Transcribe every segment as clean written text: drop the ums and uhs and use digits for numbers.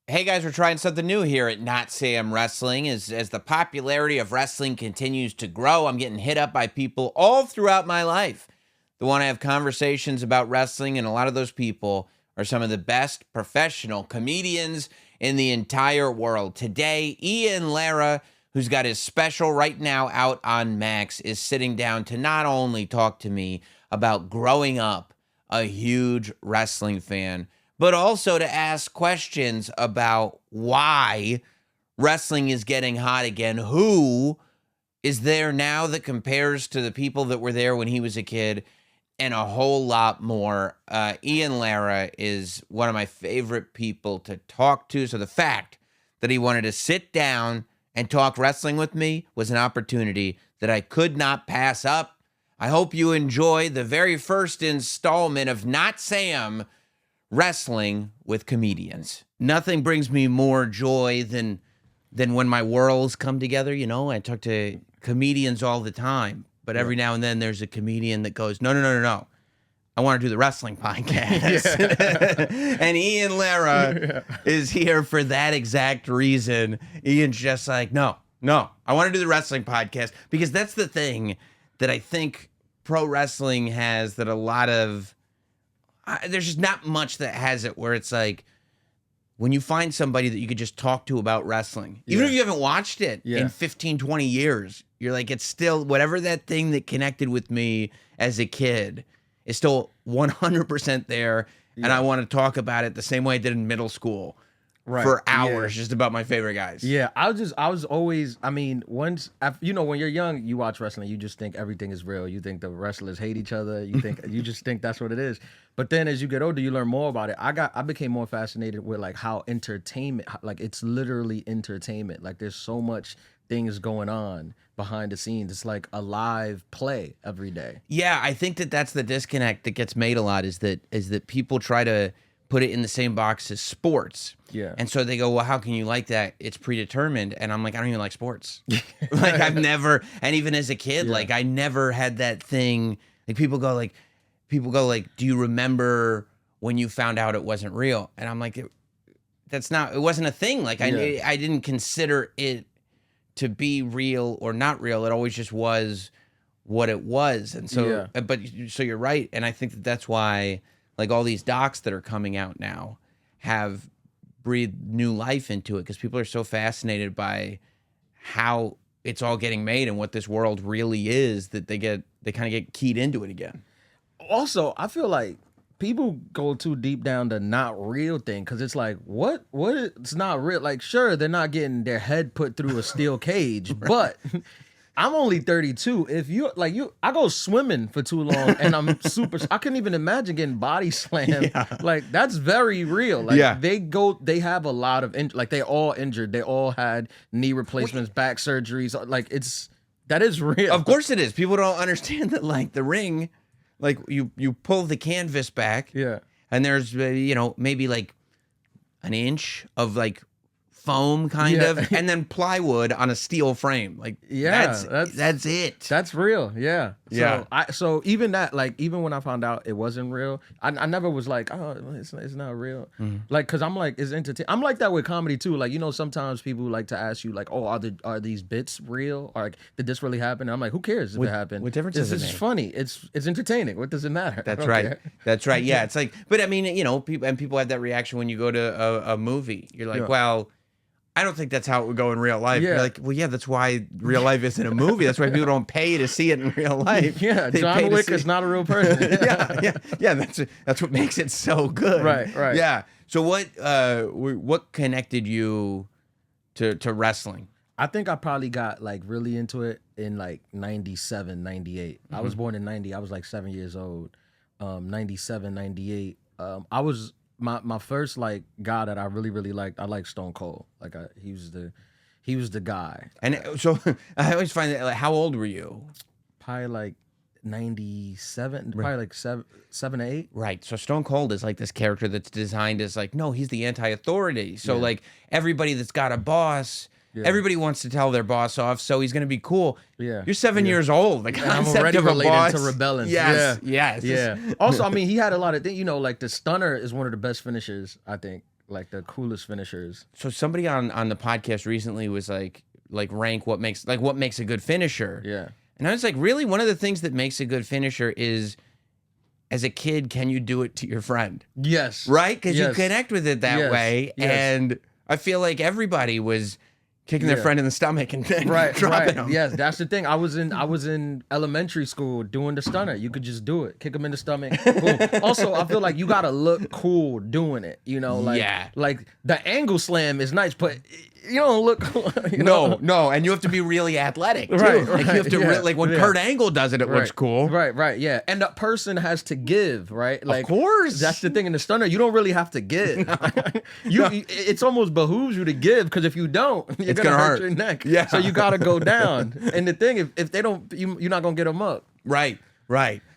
Hey guys, we're trying something new here at Notsam Wrestling. As the popularity of wrestling continues to grow, I'm getting hit up by people all throughout my life that want to have conversations about wrestling, and a lot of those people are some of the best professional comedians in the entire world. Today, Ian Lara, who's got his special right now out on Max, is sitting down to not only talk to me about growing up a huge wrestling fan, but also to ask questions about why wrestling is getting hot again. Who is there now that compares to the people that were there when he was a kid, and a whole lot more. Ian Lara is one of my favorite people to talk to. So the fact that he wanted to sit down and talk wrestling with me was an opportunity that I could not pass up. I hope you enjoy the very first installment of Not Sam Wrestling with Comedians. Nothing brings me more joy than when my worlds come together. You know, I talk to comedians all the time, but every now and then there's a comedian that goes, no. I want to do the wrestling podcast. And Ian Lara is here for that exact reason. Ian's just like, no, I want to do the wrestling podcast, because that's the thing that I think pro wrestling has that a lot of, there's just not much that has it, where it's like, when you find somebody that you could just talk to about wrestling, even if you haven't watched it in 15, 20 years, you're like, it's still, whatever that thing that connected with me as a kid is still 100% there. And I want to talk about it the same way I did in middle school for hours, just about my favorite guys. Yeah, I was always, I mean, once, you know, when you're young, you watch wrestling, you just think everything is real. You think the wrestlers hate each other. You just think that's what it is. But then as you get older, you learn more about it. I became more fascinated with like how entertainment, like it's literally entertainment. Like there's so much things going on behind the scenes. It's like a live play every day. Yeah, I think that that's the disconnect that gets made a lot, is that people try to put it in the same box as sports. Yeah. And so they go, well, how can you like that? It's predetermined. And I'm like, I don't even like sports. Like I've never, and even as a kid, like I never had that thing. Like people go like, do you remember when you found out it wasn't real? And I'm like, it wasn't a thing. Like I didn't consider it to be real or not real. It always just was what it was. And so, so you're right. And I think that that's why, like, all these docs that are coming out now have breathed new life into it, because people are so fascinated by how it's all getting made and what this world really is, that they kind of get keyed into it again. Also, I feel like people go too deep down the not real thing, because it's like, what it's not real. Like, sure, they're not getting their head put through a steel cage, but I'm only 32. If you like I go swimming for too long and I'm I couldn't even imagine getting body slammed. Like that's very real. Like they have a lot of like they all injured. They all had knee replacements, back surgeries. Like that is real. Of course it is. People don't understand that, like, the ring, like you pull the canvas back, and there's maybe like an inch of like foam kind of, and then plywood on a steel frame. Like that's it. That's real. So even that, like, even when I found out it wasn't real, I never was like, oh, it's not real. Like, cause I'm like, it's entertaining. I'm like that with comedy too. Like, sometimes people like to ask you like, oh, are these bits real? Or like, did this really happen? And I'm like, who cares if it happened? What difference does it make? It's funny. It's entertaining. What does it matter? That's right. Care. That's right. Yeah. It's like, but I mean, people have that reaction when you go to a movie. You're like, well, I don't think that's how it would go in real life. You're like, well, yeah, that's why real life isn't a movie. That's why people don't pay to see it in real life. John Wick is not a real person. That's what makes it so good. Right. Yeah. So what connected you to wrestling? I think I probably got like really into it in like 97, 98. I was born in 90. I was like 7 years old. 97, 98. I was my first like guy that I really, really liked. I liked Stone Cold. Like he was the guy. And so I always find that, like, how old were you? Probably like 97, probably like seven to 8. Right. So Stone Cold is like this character that's designed as like, no, he's the anti-authority. So like everybody that's got a boss, everybody wants to tell their boss off, so he's going to be cool. You're 7 years old. The concept I'm already of a related boss, to rebelling. Yes. Also, I mean, he had a lot of things. Like the stunner is one of the best finishers, I think. like the coolest finishers. So somebody on the podcast recently was like rank what makes a good finisher. Yeah. And I was like, really, one of the things that makes a good finisher is, as a kid, can you do it to your friend? Yes. Right? Because you Yes. connect with it that Yes. way. Yes. And I feel like everybody was kicking their friend in the stomach and dropping them. Yes, that's the thing. I was in elementary school doing the stunner. You could just do it, kick them in the stomach. Boom. Also, I feel like you gotta look cool doing it. You know, like the angle slam is nice, but you don't look cool. You know? No, and you have to be really athletic too. Right, Like you have to like when Kurt Angle does it, it looks cool. Right, yeah. And the person has to give, right? Like, of course, that's the thing in the stunner. You don't really have to give. It's almost behooves you to give, because if you don't, you're gonna hurt your neck. Yeah. So you gotta go down. And the thing, if they don't, you're not gonna get them up. Right.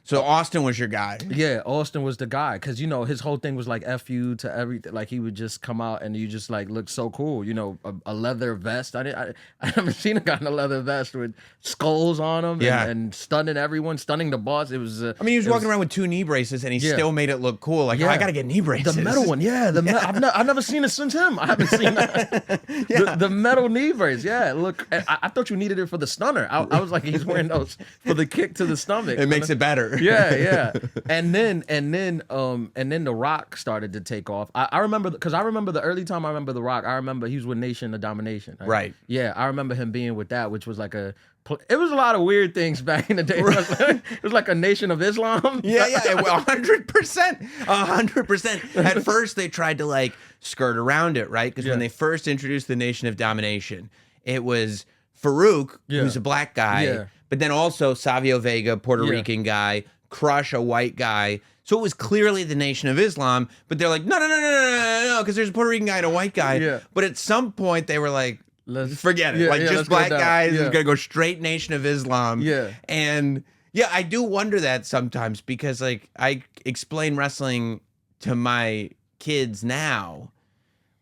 So Austin was your guy. Yeah, Austin was the guy, because, you know, his whole thing was like F you to everything. Like, he would just come out and you just like look so cool. You know, a leather vest. I haven't seen a guy in a leather vest with skulls on him and stunning everyone, stunning the boss. It was. I mean, he was walking around with 2 knee braces and he still made it look cool. Like, oh, I gotta get knee braces. The metal one, I've never seen it since him. I haven't seen that. The metal knee brace, look, I thought you needed it for the stunner. I was like, he's wearing those for the kick to the stomach. It makes it better. Yeah. And then The Rock started to take off. I remember, because I remember the early time. I remember The Rock. I remember he was with Nation of Domination. Right. Yeah, I remember him being with that, which was like it was a lot of weird things back in the day. It was like a Nation of Islam. Yeah, 100%. 100%. At first, they tried to like skirt around it, right? Because when they first introduced the Nation of Domination, it was Farouk, who's a black guy, but then also Savio Vega, Puerto Rican guy, Crush, a white guy. So it was clearly the Nation of Islam, but they're like, no, because there's a Puerto Rican guy and a white guy. Yeah. But at some point, they were like, forget it. Just black guys. It's going to go straight Nation of Islam. Yeah. And I do wonder that sometimes, because like I explain wrestling to my kids now,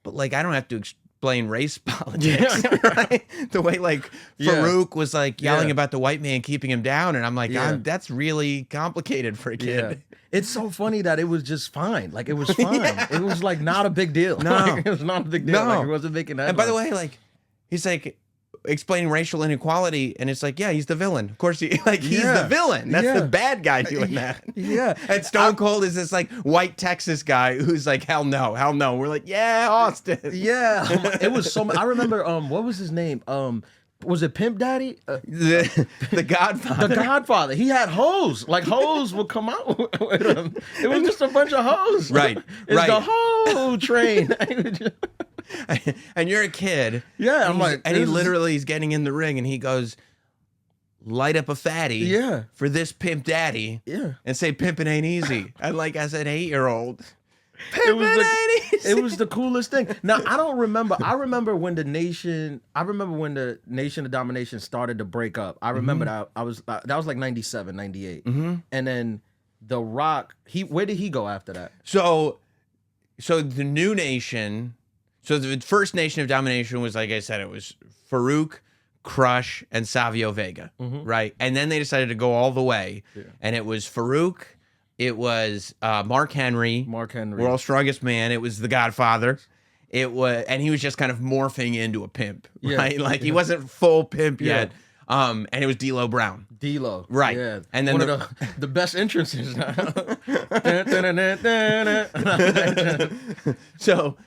but like I don't have to explain race politics, right? The way like Farouk was like yelling about the white man keeping him down, and I'm like, that's really complicated for a kid. It's so funny that it was just fine. Like, it was fine. It was like not a big deal. No, like, it was not a big deal. No. Like, it wasn't making that. And by the way, like, he's like explaining racial inequality, and it's like, he's the villain. Of course, he's the villain. That's the bad guy doing that. Yeah. And Stone Cold is this like white Texas guy who's like, hell no. We're like, Austin. Yeah. It was so. I remember. What was his name? Was it Pimp Daddy? The Godfather. The Godfather. He had hoes. Like, hoes would come out with him. It was just a bunch of hoes. Right. It's the hoe train. And you're a kid. Yeah, I'm like, and he's getting in the ring, and he goes, light up a fatty. Yeah. For this Pimp Daddy. Yeah. And say pimping ain't easy. And like as an 8-year-old. It was the coolest thing. Now, I remember when the Nation of Domination started to break up. I remember that that was like 97, 98. And then The Rock, where did he go after that? So the new Nation, so the first Nation of Domination was, like I said, it was Farouk, Crush, and Savio Vega, right? And then they decided to go all the way, and it was Farouk, it was Mark Henry, World's Strongest Man. It was the Godfather. And he was just kind of morphing into a pimp, right? Like he wasn't full pimp yet. And it was D'Lo Brown. D'Lo, right? Yeah, and then one of the best entrances now. So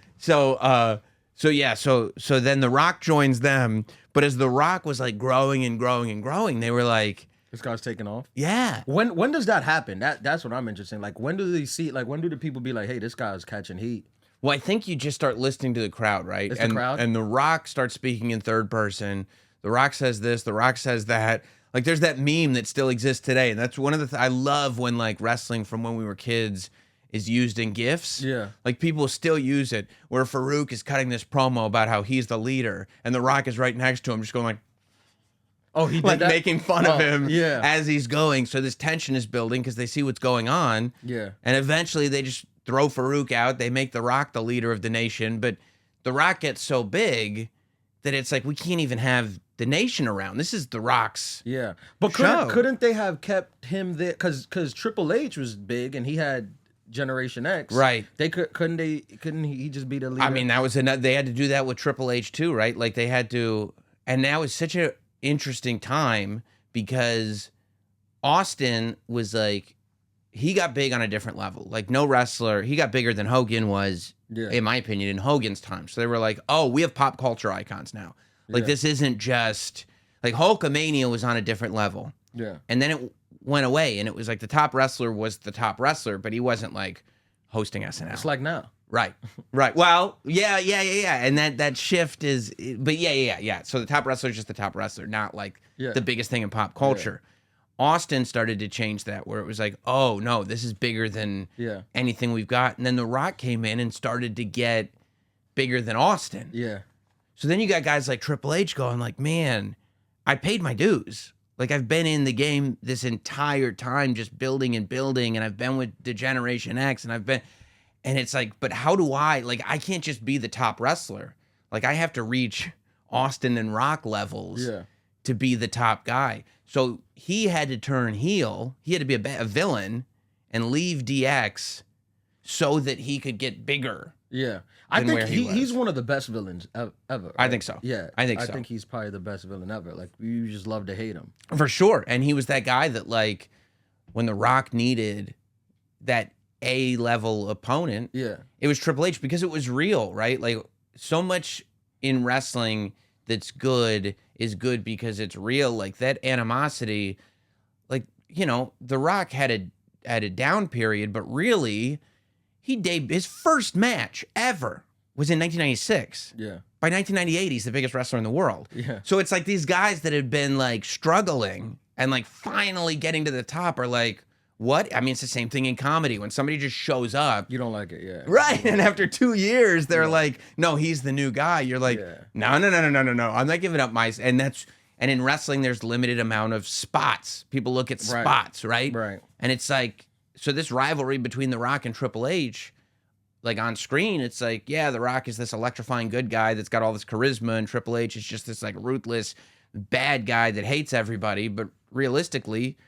then The Rock joins them, but as The Rock was like growing and growing and growing, they were like, this guy's taking off. Yeah. When does that happen? That's what I'm interested in. Like, when do they see? Like, when do the people be like, hey, this guy's catching heat? Well, I think you just start listening to the crowd, right? It's the crowd? And The Rock starts speaking in third person. The Rock says this. The Rock says that. Like, there's that meme that still exists today, and that's one of the I love when like wrestling from when we were kids is used in GIFs. Yeah. Like people still use it, where Farouk is cutting this promo about how he's the leader, and The Rock is right next to him, just going like, oh, he did like that? making fun of him as he's going. So this tension is building because they see what's going on. Yeah. And eventually they just throw Farouk out. They make The Rock the leader of the Nation, but The Rock gets so big that it's like we can't even have the Nation around. This is The Rock's but couldn't they have kept him there? Because Triple H was big and he had Generation X, Right. They couldn't he just be the leader? I mean, that was another. They had to do that with Triple H too, right? Like they had to, and that was such a interesting time because Austin was like, he got big on a different level. Like no wrestler, he got bigger than Hogan was, in my opinion, in Hogan's time. So they were like, oh, we have pop culture icons now. Like this isn't just like Hulkamania was on a different level. Yeah. And then it went away, and it was like the top wrestler was the top wrestler, but he wasn't like hosting SNL. It's like now. Right. Well, yeah. And that shift is, but yeah. So the top wrestler is just the top wrestler, not like the biggest thing in pop culture. Austin started to change that, where it was like, oh no, this is bigger than anything we've got. And then The Rock came in and started to get bigger than Austin. Yeah. So then you got guys like Triple H going like, man, I paid my dues. Like I've been in the game this entire time, just building and building, and I've been with the Generation X, and it's like, but how do I can't just be the top wrestler. Like I have to reach Austin and Rock levels to be the top guy. So he had to turn heel. He had to be a villain and leave DX so that he could get bigger. Yeah. I think he's one of the best villains ever. Right? I think so. Yeah. I think so. I think he's probably the best villain ever. Like, you just love to hate him. For sure. And he was that guy that, like, when The Rock needed that A-level opponent, it was Triple H because it was real, right? Like, so much in wrestling that's good is good because it's real. Like, that animosity, like, you know, The Rock had a down period, but really, his first match ever was in 1996. Yeah. By 1998, he's the biggest wrestler in the world. Yeah. So it's like these guys that had been like struggling and like finally getting to the top are like, what? I mean, it's the same thing in comedy. When somebody just shows up. You don't like it, yeah. Right. And after 2 years, they're like, no, he's the new guy. You're like, no. I'm not giving up my, and in wrestling, there's limited amount of spots. People look at spots, right? Right. And it's like, so this rivalry between The Rock and Triple H, like on screen, it's like, yeah, The Rock is this electrifying good guy that's got all this charisma, and Triple H is just this like ruthless bad guy that hates everybody. But realistically,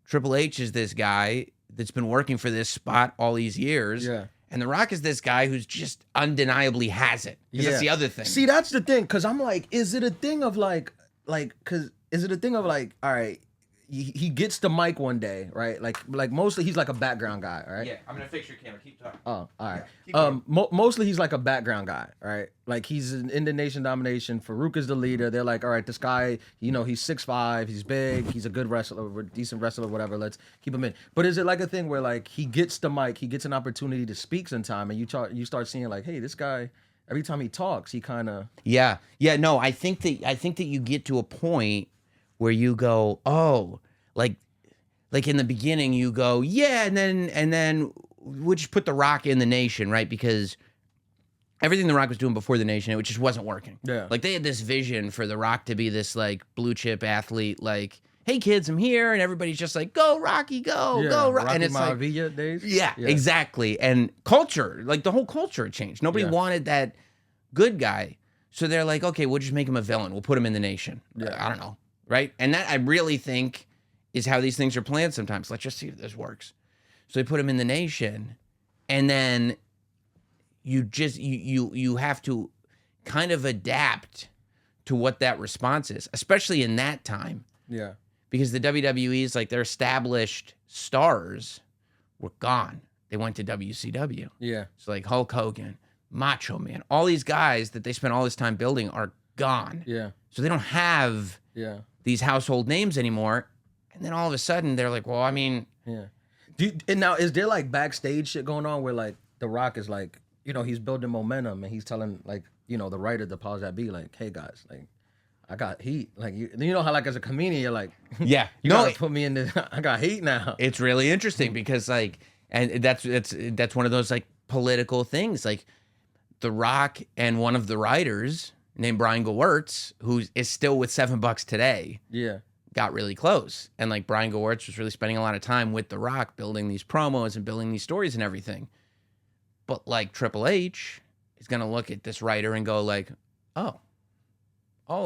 Triple H is this guy that's been working for this spot all these years. Yeah. And The Rock is this guy who's just undeniably has it. Because that's the other thing. See, that's the thing. Because I'm like, is it a thing of all right, he gets the mic one day, right? Like mostly he's like a background guy, right? Yeah, I'm gonna fix your camera. Keep talking. Oh, all right. Mostly he's like a background guy, right? Like he's in the Nation Domination. Farouk is the leader. They're like, all right, this guy, you know, he's 6'5", he's big, he's a good wrestler, decent wrestler, whatever. Let's keep him in. But is it like a thing where like he gets the mic, he gets an opportunity to speak sometime, and you start seeing like, hey, this guy, every time he talks, he kind of No, I think that you get to a point where you go, oh, like in the beginning you go, yeah, and then we'll just put The Rock in the Nation, right? Because everything The Rock was doing before the Nation, it just wasn't working. Yeah. Like they had this vision for The Rock to be this like blue chip athlete, like, hey kids, I'm here, and everybody's just like, go Rocky, go Rocky. Rocky And it's like Maivia days. Yeah, exactly. And culture, like the whole culture had changed. Nobody wanted that good guy. So they're like, okay, we'll just make him a villain. We'll put him in the Nation. I don't know. Right? And that I really think is how these things are planned sometimes. Let's just see if this works. So they put him in the Nation, and then you have to kind of adapt to what that response is, especially in that time. Yeah. Because the WWE's, like, their established stars were gone. They went to WCW. Yeah. So like Hulk Hogan, Macho Man, all these guys that they spent all this time building are gone. Yeah. So they don't have these household names anymore. And then all of a sudden they're like, well, I mean. Yeah. And now, is there like backstage shit going on where like The Rock is like, you know, he's building momentum and he's telling like, you know, the writer, the powers that be, like, hey guys, like, I got heat. Like, you know how like as a comedian, you're like, yeah, you gotta put me in this, I got heat now. It's really interesting because like, and that's one of those like political things. Like The Rock and one of the writers named Brian Gewirtz, who is still with $7 today. Yeah. Got really close. And like Brian Gewirtz was really spending a lot of time with The Rock building these promos and building these stories and everything. But like Triple H is going to look at this writer and go like, oh,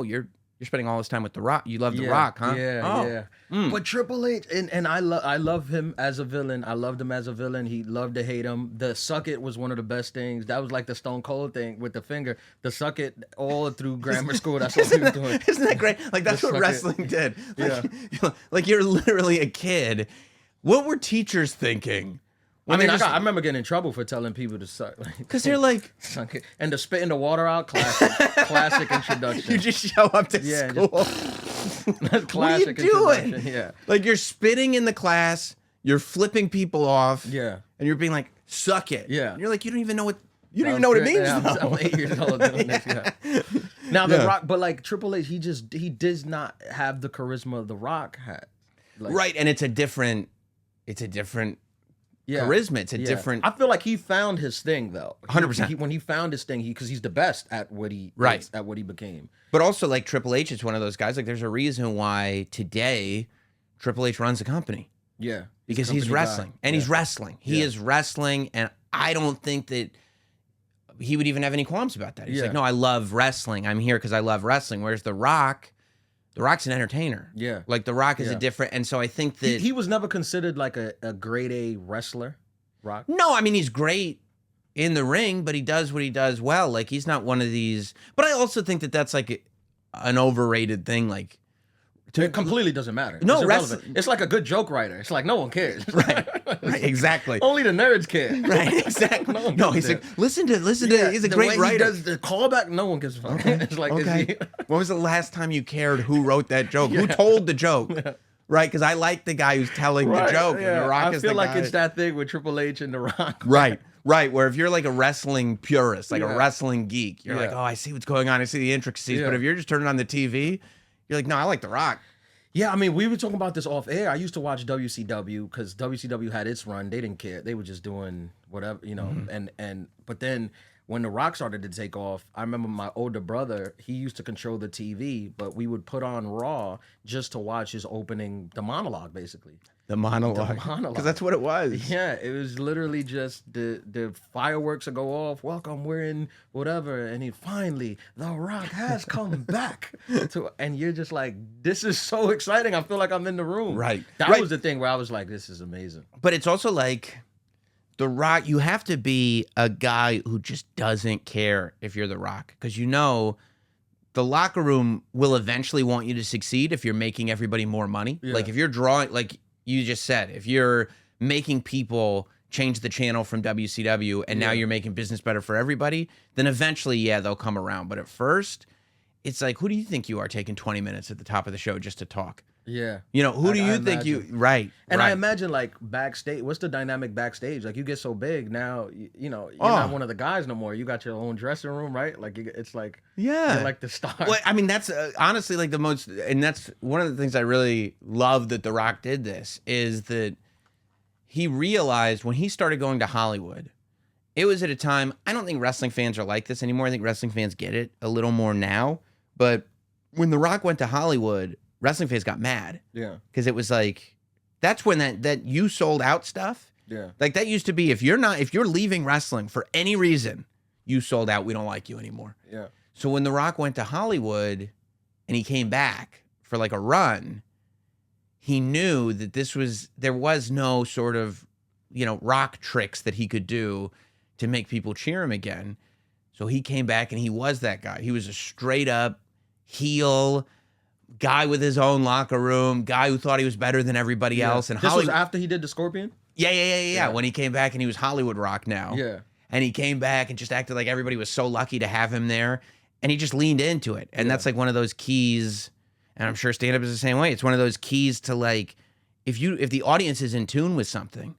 you're You're spending all this time with The Rock. You love The Rock, huh? Yeah. But Triple H, and I love him as a villain. I loved him as a villain. He loved to hate him. The suck it was one of the best things. That was like the Stone Cold thing with the finger. The suck it all through grammar school. That's what he was doing. Isn't that great? Like that's what wrestling did. Like, like you're literally a kid. What were teachers thinking? I mean, I remember getting in trouble for telling people to suck. Because they're like... Suck it. And to spit in the water out, classic introduction. You just show up to school. That's classic. What are you doing? Yeah. Like you're spitting in the class, you're flipping people off. Yeah. And you're being like, suck it. Yeah. And you're like, you don't even know what... You don't even know what it means, I'm 8 years old doing this, Now, The Rock... But like Triple H, he does not have the charisma The Rock had. Like, right, and it's a different... charisma. It's a different. I feel like he found his thing though. 100%. When he found his thing, because he's the best at what he at what he became. But also, like Triple H is one of those guys. Like, there's a reason why today Triple H runs a company. Yeah, because he's wrestling, and he's wrestling. He is wrestling, and I don't think that he would even have any qualms about that. He's like, no, I love wrestling. I'm here because I love wrestling. Whereas The Rock. The Rock's an entertainer. Yeah. Like, The Rock is a different... And so I think that... He was never considered, like, a grade A wrestler, Rock? No, I mean, he's great in the ring, but he does what he does well. Like, he's not one of these... But I also think that that's, like, an overrated thing. Like... It completely doesn't matter. No, it's like a good joke writer. It's like no one cares. Right, exactly. Only the nerds care. Right, exactly. No, he's like, listen to. He's a great writer. He does the callback. No one gives a fuck. It's like, when was the last time you cared who wrote that joke? Who told the joke? Right, because I like the guy who's telling the joke. Yeah. And The Rock I is feel the like guy. it's that thing with Triple H and The Rock. Right. Where if you're like a wrestling purist, like a wrestling geek, you're like, oh, I see what's going on. I see the intricacies. But if you're just turning on the TV, you're like, no, I like The Rock. Yeah, I mean, we were talking about this off air. I used to watch WCW because WCW had its run. They didn't care. They were just doing whatever, you know. But then when The Rock started to take off, I remember my older brother, he used to control the TV, but we would put on Raw just to watch his opening, the monologue, basically. The monologue. Because that's what it was. Yeah, it was literally just the fireworks would go off. Welcome, we're in whatever. And he finally, The Rock has come back. And you're just like, this is so exciting. I feel like I'm in the room. Right. That was the thing where I was like, this is amazing. But it's also like, The Rock, you have to be a guy who just doesn't care if you're The Rock. Because you know, the locker room will eventually want you to succeed if you're making everybody more money. Yeah. Like if you're drawing, like you just said, if you're making people change the channel from WCW and now you're making business better for everybody, then eventually, they'll come around. But at first, it's like, who do you think you are taking 20 minutes at the top of the show just to talk? Yeah. You know, who do you think you... Right. And I imagine, like, backstage, what's the dynamic backstage? Like, you get so big now, you know, you're not one of the guys no more. You got your own dressing room, right? Like, it's like... Yeah. You're like the star. Well, I mean, that's honestly, like, the most... And that's one of the things I really love that The Rock did this, is that he realized when he started going to Hollywood, it was at a time... I don't think wrestling fans are like this anymore. I think wrestling fans get it a little more now. But when The Rock went to Hollywood... Wrestling fans got mad. Yeah. Because it was like, that's when that you sold out stuff. Yeah. Like that used to be, if you're leaving wrestling for any reason, you sold out, we don't like you anymore. Yeah. So when The Rock went to Hollywood and he came back for like a run, he knew that there was no sort of, you know, rock tricks that he could do to make people cheer him again. So he came back and he was that guy. He was a straight up heel guy with his own locker room, guy who thought he was better than everybody else. And this was after he did the Scorpion? Yeah. When he came back and he was Hollywood Rock now. Yeah. And he came back and just acted like everybody was so lucky to have him there. And he just leaned into it. And that's like one of those keys, and I'm sure stand-up is the same way. It's one of those keys to like, if the audience is in tune with something,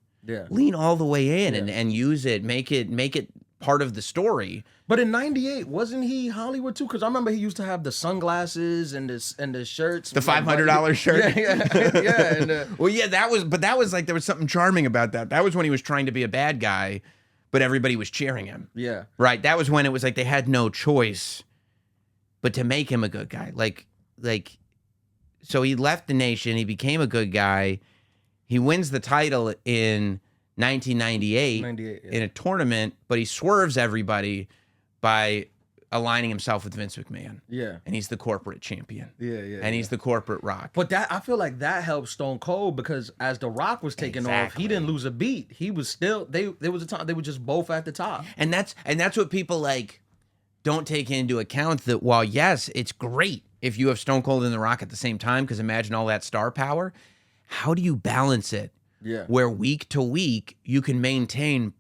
lean all the way in and use it, make it part of the story. But in '98, wasn't he Hollywood too? Because I remember he used to have the sunglasses and the shirts, the $500 shirt. Yeah. Well, yeah, that was like there was something charming about that. That was when he was trying to be a bad guy, but everybody was cheering him. Yeah, right. That was when it was like they had no choice but to make him a good guy. Like, so he left the Nation. He became a good guy. He wins the title in 1998 in a tournament, but he swerves everybody by aligning himself with Vince McMahon. Yeah. And he's the corporate champion. Yeah, yeah. And he's the corporate Rock. But that I feel like that helped Stone Cold because as The Rock was taking off, he didn't lose a beat. He was still there was a time they were just both at the top. And that's what people like don't take into account, that while yes, it's great if you have Stone Cold and The Rock at the same time, because imagine all that star power. How do you balance it? Yeah. Where week to week you can maintain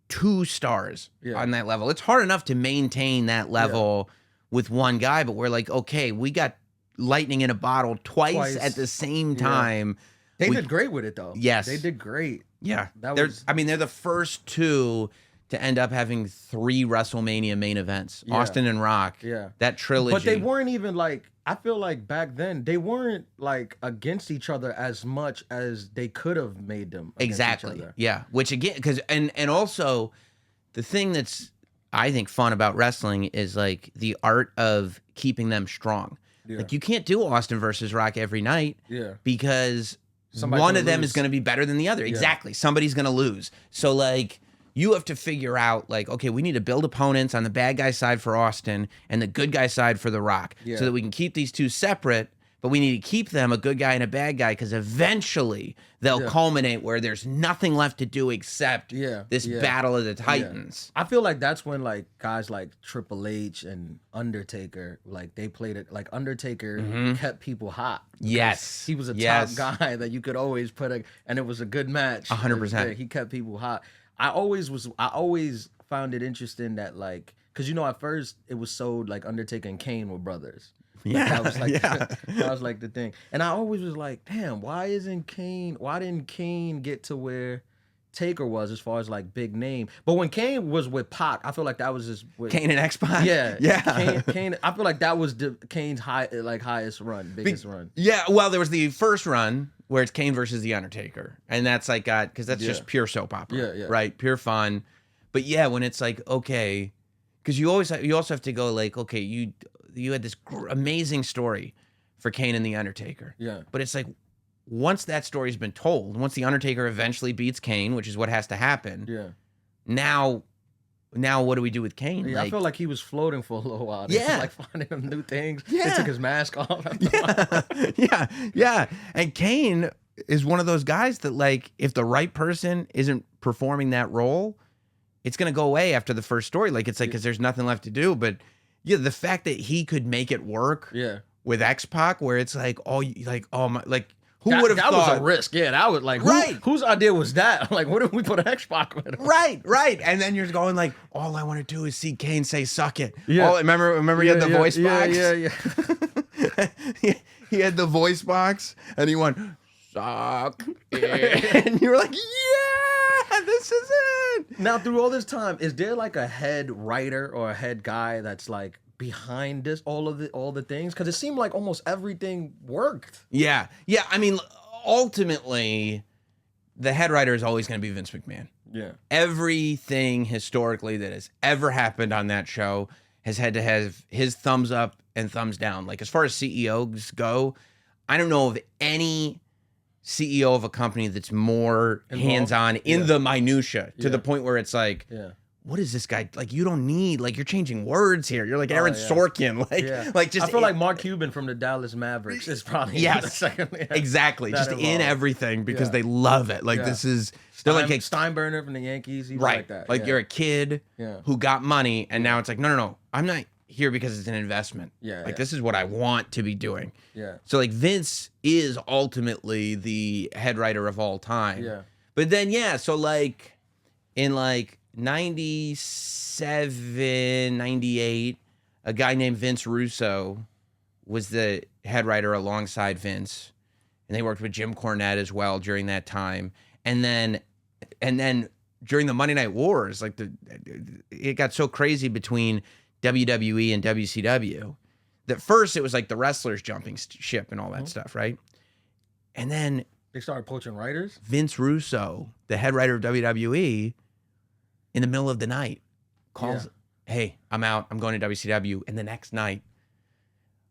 2 stars on that level. It's hard enough to maintain that level with one guy, but we're like, okay, we got lightning in a bottle twice at the same time. They did great with it though. Yes. They did great. Yeah. They're the first 2 to end up having 3 WrestleMania main events. Yeah. Austin and Rock. Yeah. That trilogy. But they weren't even like, I feel like back then they weren't like against each other as much as they could have made them against each other. Yeah. Which again, because and also the thing that's I think fun about wrestling is like the art of keeping them strong. Yeah. Like you can't do Austin versus Rock every night. Yeah. Because Somebody's one gonna of them lose. is going to be better than the other. Exactly. Somebody's going to lose. So like you have to figure out like, okay, we need to build opponents on the bad guy side for Austin and the good guy side for The Rock so that we can keep these 2 separate, but we need to keep them a good guy and a bad guy because eventually they'll culminate where there's nothing left to do except this battle of the Titans. I feel like that's when like guys like Triple H and Undertaker, like they played it, like Undertaker kept people hot. Yes. He was a top guy that you could always and it was a good match. 100%. He kept people hot. I always found it interesting that like, cause at first it was sold like Undertaker and Kane were brothers. Yeah, that was like that was like the thing. And I always was like, damn, why didn't Kane get to where Taker was as far as like big name? But when Kane was with Pac, I feel like that was just Kane and X-Pac. Yeah. Kane, I feel like that was Kane's highest run, biggest run. Yeah, well, there was the first run where it's Kane versus The Undertaker. And that's like because that's just pure soap opera. Right? Pure fun. But yeah, when it's like, okay, because you also have to go like, okay, you had this amazing story for Kane and The Undertaker. Yeah. But it's like, once that story's been told, once The Undertaker eventually beats Kane, which is what has to happen. Yeah. Now what do we do with Kane? Yeah, I feel like he was floating for a little while. Yeah. Like finding him new things. Yeah. They took his mask off. Yeah. And Kane is one of those guys that like, if the right person isn't performing that role, it's going to go away after the first story. Like, it's like, because there's nothing left to do. But yeah, the fact that he could make it work with X-Pac, where it's like, who would have thought? That was a risk. Yeah, that was like, whose idea was that? Like, what if we put an X-Pac with him? Right. And then you're going like, all I want to do is see Kane say, suck it. Yeah. Remember he had the voice box? Yeah. He had the voice box, and he went, suck it. And you were like, yeah, this is it. Now, through all this time, is there like a head writer or a head guy that's like behind this, all the things? Because it seemed like almost everything worked. Yeah. I mean, ultimately, the head writer is always going to be Vince McMahon. Yeah. Everything historically that has ever happened on that show has had to have his thumbs up and thumbs down. Like, as far as CEOs go, I don't know of any CEO of a company that's more hands-on in the minutia to the point where it's like, what is this guy like? You don't need like, you're changing words here. You're like Aaron Sorkin, like just. I feel like Mark Cuban from the Dallas Mavericks is probably the second. Exactly, just in everything because they love it. Like this is they're like Steinbrenner from the Yankees, he was right? like that. Like you're a kid who got money, and now it's like no, I'm not here because it's an investment. This is what I want to be doing. So like Vince is ultimately the head writer of all time. But then so like in like 97, 98, a guy named Vince Russo was the head writer alongside Vince, and they worked with Jim Cornette as well during that time. And then during the Monday Night Wars, like it got so crazy between WWE and WCW that first it was like the wrestlers jumping ship and all that stuff, right? And then they started poaching writers. Vince Russo, the head writer of WWE, in the middle of the night, calls, hey, I'm out. I'm going to WCW. And the next night,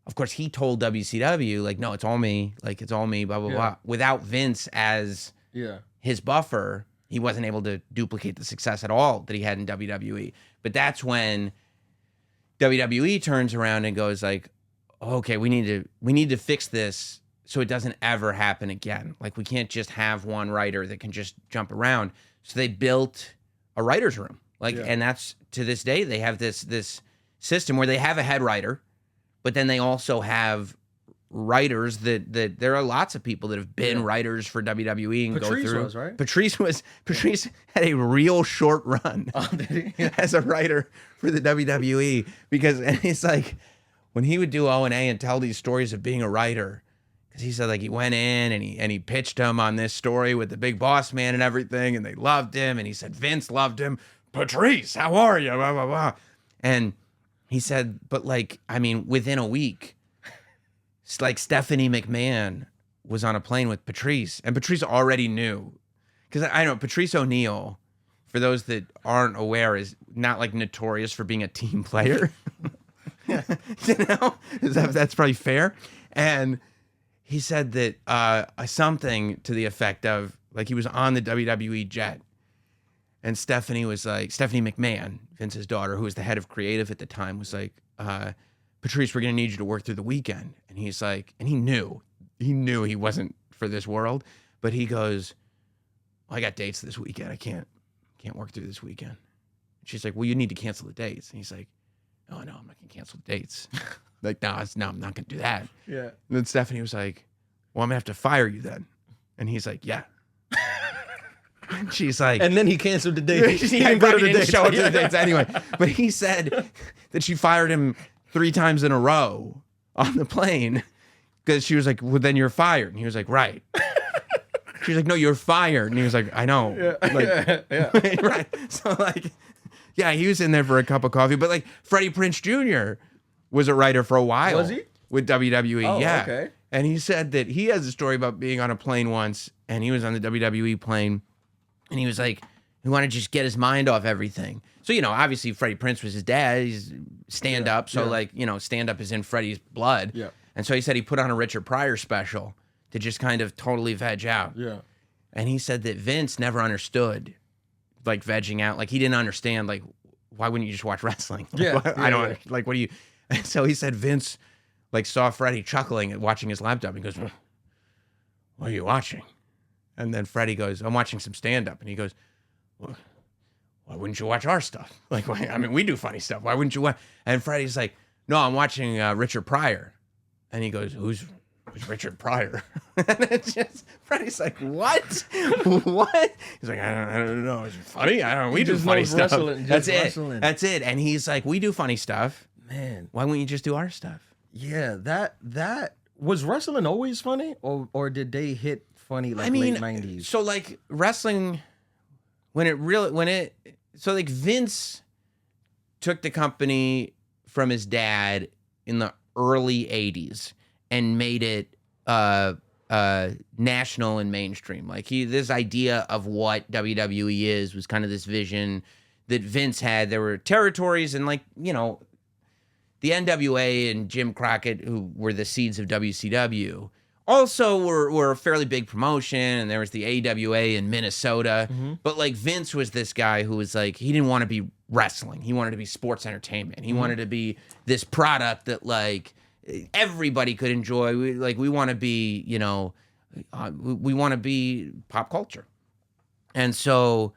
of course, he told WCW, like, no, it's all me. Like, it's all me, blah, blah, blah. Without Vince as his buffer, he wasn't able to duplicate the success at all that he had in WWE. But that's when WWE turns around and goes like, okay, we need to fix this so it doesn't ever happen again. Like we can't just have one writer that can just jump around. So they built a writer's room. Like, and that's to this day, they have this system where they have a head writer, but then they also have writers that there are lots of people that have been writers for WWE and Patrice go through. was, right? Patrice had a real short run as a writer for the WWE because and it's like when he would do O&A and tell these stories of being a writer, because he said like he went in and he pitched him on this story with the big boss man and everything, and they loved him, and he said Vince loved him. Patrice, how are you? Blah, blah, blah. And he said, but like, I mean, within a week, it's like Stephanie McMahon was on a plane with Patrice, and Patrice already knew. Because I know Patrice O'Neal, for those that aren't aware, is not like notorious for being a team player. You know, that's probably fair. And he said that something to the effect of like he was on the WWE jet. And Stephanie McMahon, Vince's daughter, who was the head of creative at the time, was like, Patrice, we're going to need you to work through the weekend. And he's like, and he knew he wasn't for this world, but he goes, well, I got dates this weekend. I can't work through this weekend. She's like, well, you need to cancel the dates. And he's like, oh, no, I'm not going to cancel the dates. Like, no, I'm not going to do that. Yeah. And then Stephanie was like, well, I'm going to have to fire you then. And he's like, yeah. She's like, and then he canceled the date. He didn't show up to the dates anyway. But he said that she fired him 3 times in a row on the plane because she was like, well, then you're fired. And he was like, right. She was like, no, you're fired. And he was like, I know. Yeah. Like, right. So like, yeah, he was in there for a cup of coffee. But like Freddie Prinze Jr. was a writer for a while. Was he? With WWE. Oh, yeah. okay. And he said that he has a story about being on a plane once, and he was on the WWE plane. And he was like, he wanted to just get his mind off everything. So, you know, obviously Freddie Prinze was his dad. He's stand-up. So, like, you know, stand-up is in Freddie's blood. Yeah. And so he said he put on a Richard Pryor special to just kind of totally veg out. Yeah. And he said that Vince never understood, like, vegging out. Like, he didn't understand, like, why wouldn't you just watch wrestling? Like, I don't, like, what do you... And so he said Vince, like, saw Freddie chuckling at watching his laptop. He goes, what are you watching? And then Freddie goes, I'm watching some stand-up. And he goes, well, why wouldn't you watch our stuff? Like, I mean, we do funny stuff. Why wouldn't you watch? And Freddie's like, no, I'm watching Richard Pryor. And he goes, who's Richard Pryor? And it's just, Freddie's like, what? What? He's like, I don't know. Is it funny? I don't know. We do funny stuff. That's it. That's it. And he's like, we do funny stuff. Man. Why wouldn't you just do our stuff? Yeah, that was wrestling always funny? Or did they hit funny like late 90s? So like wrestling, so like Vince took the company from his dad in the early 80s and made it national and mainstream. Like this idea of what WWE was kind of this vision that Vince had. There were territories and like, you know, the NWA and Jim Crockett, who were the seeds of WCW, also were a fairly big promotion, and there was the AWA in Minnesota. Mm-hmm. But like Vince was this guy who was like, he didn't want to be wrestling. He wanted to be sports entertainment. He wanted to be this product that like everybody could enjoy. We want to be, you know, we want to be pop culture. And so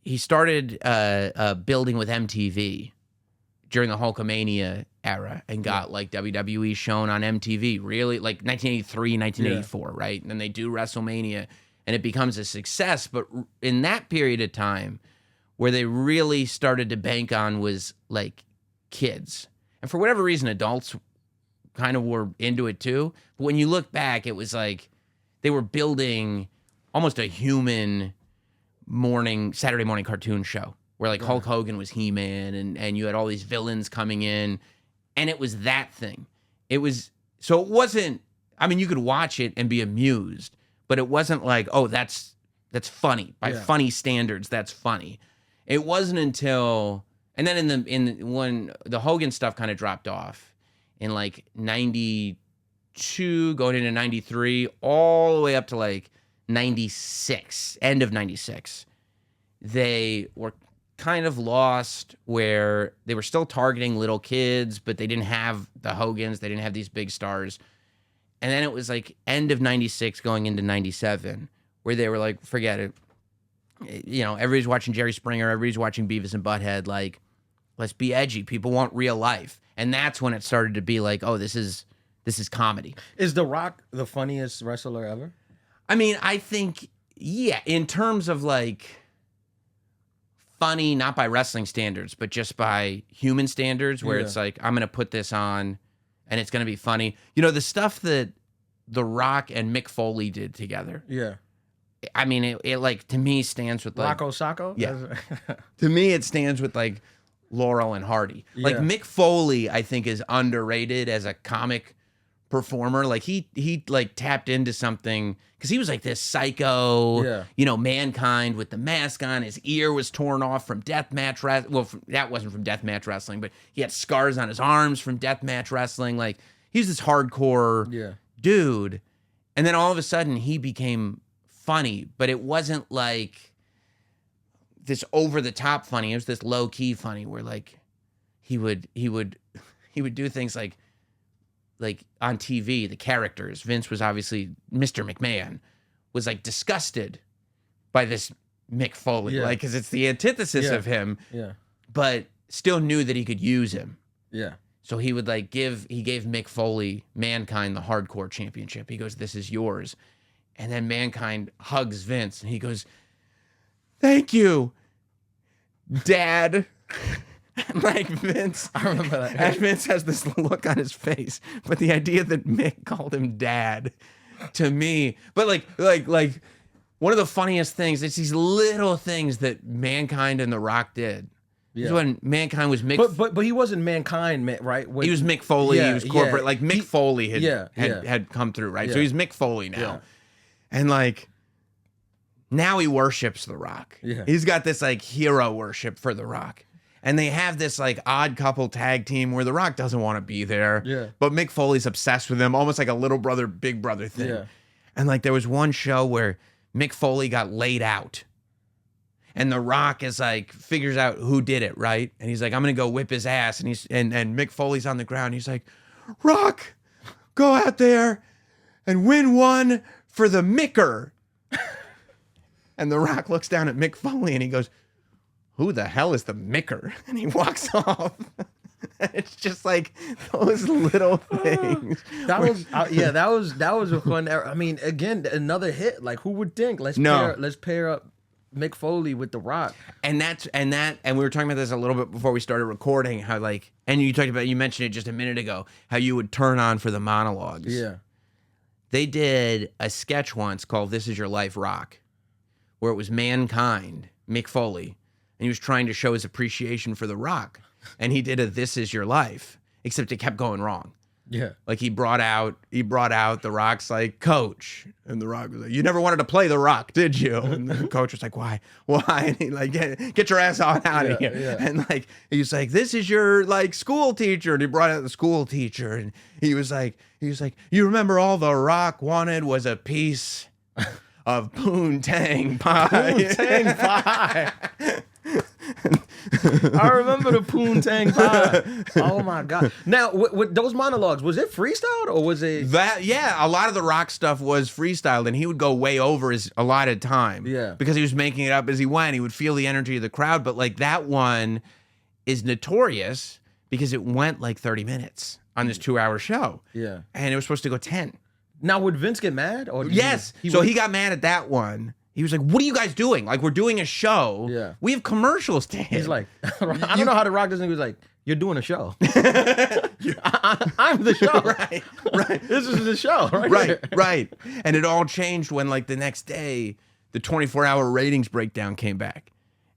he started building with MTV during the Hulkamania era and got like WWE shown on MTV, really like 1983, 1984, right? And then they do WrestleMania and it becomes a success. But in that period of time where they really started to bank on was like kids. And for whatever reason, adults kind of were into it too. But when you look back, it was like they were building almost a human Saturday morning cartoon show. Where like Hulk Hogan was He-Man and you had all these villains coming in, and it was that thing. It wasn't, I mean, you could watch it and be amused, but it wasn't like, oh, that's funny. By funny standards, that's funny. It wasn't until, and then when the Hogan stuff kind of dropped off in like 92, going into 93, all the way up to like 96, end of 96, they were kind of lost where they were still targeting little kids, but they didn't have the Hogans. They didn't have these big stars. And then it was like end of 96 going into 97 where they were like, forget it. You know, everybody's watching Jerry Springer. Everybody's watching Beavis and Butthead. Like, let's be edgy. People want real life. And that's when it started to be like, oh, this is comedy. Is The Rock the funniest wrestler ever? I mean, I think, yeah, in terms of like funny, not by wrestling standards, but just by human standards, where it's like, I'm going to put this on and it's going to be funny. You know, the stuff that The Rock and Mick Foley did together. Yeah. I mean, it like, to me, stands with like... Rocco Sacco? Yeah. To me, it stands with like Laurel and Hardy. Like, Mick Foley, I think, is underrated as a comic performer. Like, he like tapped into something, because he was like this psycho, you know, Mankind with the mask on. His ear was torn off from deathmatch wrestling. Well, that wasn't from deathmatch wrestling, but he had scars on his arms from deathmatch wrestling. Like, he's this hardcore dude. And then all of a sudden, he became funny, but it wasn't like this over the top funny. It was this low key funny where like he would do things like on TV, the characters. Vince was obviously Mr. McMahon was like disgusted by this Mick Foley, like, because it's the antithesis of him, but still knew that he could use him. So he would like gave Mick Foley, Mankind, the hardcore championship. He goes, "This is yours." And then Mankind hugs Vince, and he goes, "Thank you, Dad." And like Vince, I remember that. And Vince has this look on his face. But the idea that Mick called him Dad, to me, but like one of the funniest things, it's these little things that Mankind and The Rock did. This is when Mankind was Mick. But he wasn't Mankind, right? He was Mick Foley. He was corporate. Like Mick Foley had come through, right? So he's Mick Foley now. And like now he worships The Rock. He's got this like hero worship for The Rock. And they have this like odd couple tag team where The Rock doesn't want to be there. But Mick Foley's obsessed with him, almost like a little brother, big brother thing. And like there was one show where Mick Foley got laid out. And The Rock is like, figures out who did it, right? And he's like, I'm gonna go whip his ass. And Mick Foley's on the ground. He's like, "Rock, go out there and win one for the Micker." And The Rock looks down at Mick Foley and he goes, "Who the hell is the Micker?" And he walks off. It's just like those little things. That was a fun era. I mean, again, another hit. Like, who would think? Let's pair up Mick Foley with The Rock. And we were talking about this a little bit before we started recording, how like, and you mentioned it just a minute ago, how you would turn on for the monologues. They did a sketch once called "This Is Your Life, Rock," where it was Mankind, Mick Foley, and he was trying to show his appreciation for The Rock. And he did a "This Is Your Life," except it kept going wrong. Like he brought out The Rock's like, "Coach," and The Rock was like, "You never wanted to play The Rock, did you?" And the coach was like, "Why?" And he like, get your ass on out of here. And like he was like, "This is your like school teacher," and he brought out the school teacher, and he was like, "You remember all The Rock wanted was a piece of poontang pie." Poontang pie. I remember the poontang pie. Oh my god! Now, with those monologues, was it freestyled or was it that? Yeah, a lot of The Rock stuff was freestyled, and he would go way over his allotted time. Because he was making it up as he went. He would feel the energy of the crowd. But like that one is notorious because it went like 30 minutes on this 2-hour show. And it was supposed to go 10. Now, would Vince get mad? Or yes. He got mad at that one. He was like, "What are you guys doing? Like, we're doing a show. We have commercials to hit." He's like, I don't know how The Rock does it. He was like, "You're doing a show." I'm the show. Right. This is the show. Right. And it all changed when, like, the next day, the 24-hour ratings breakdown came back.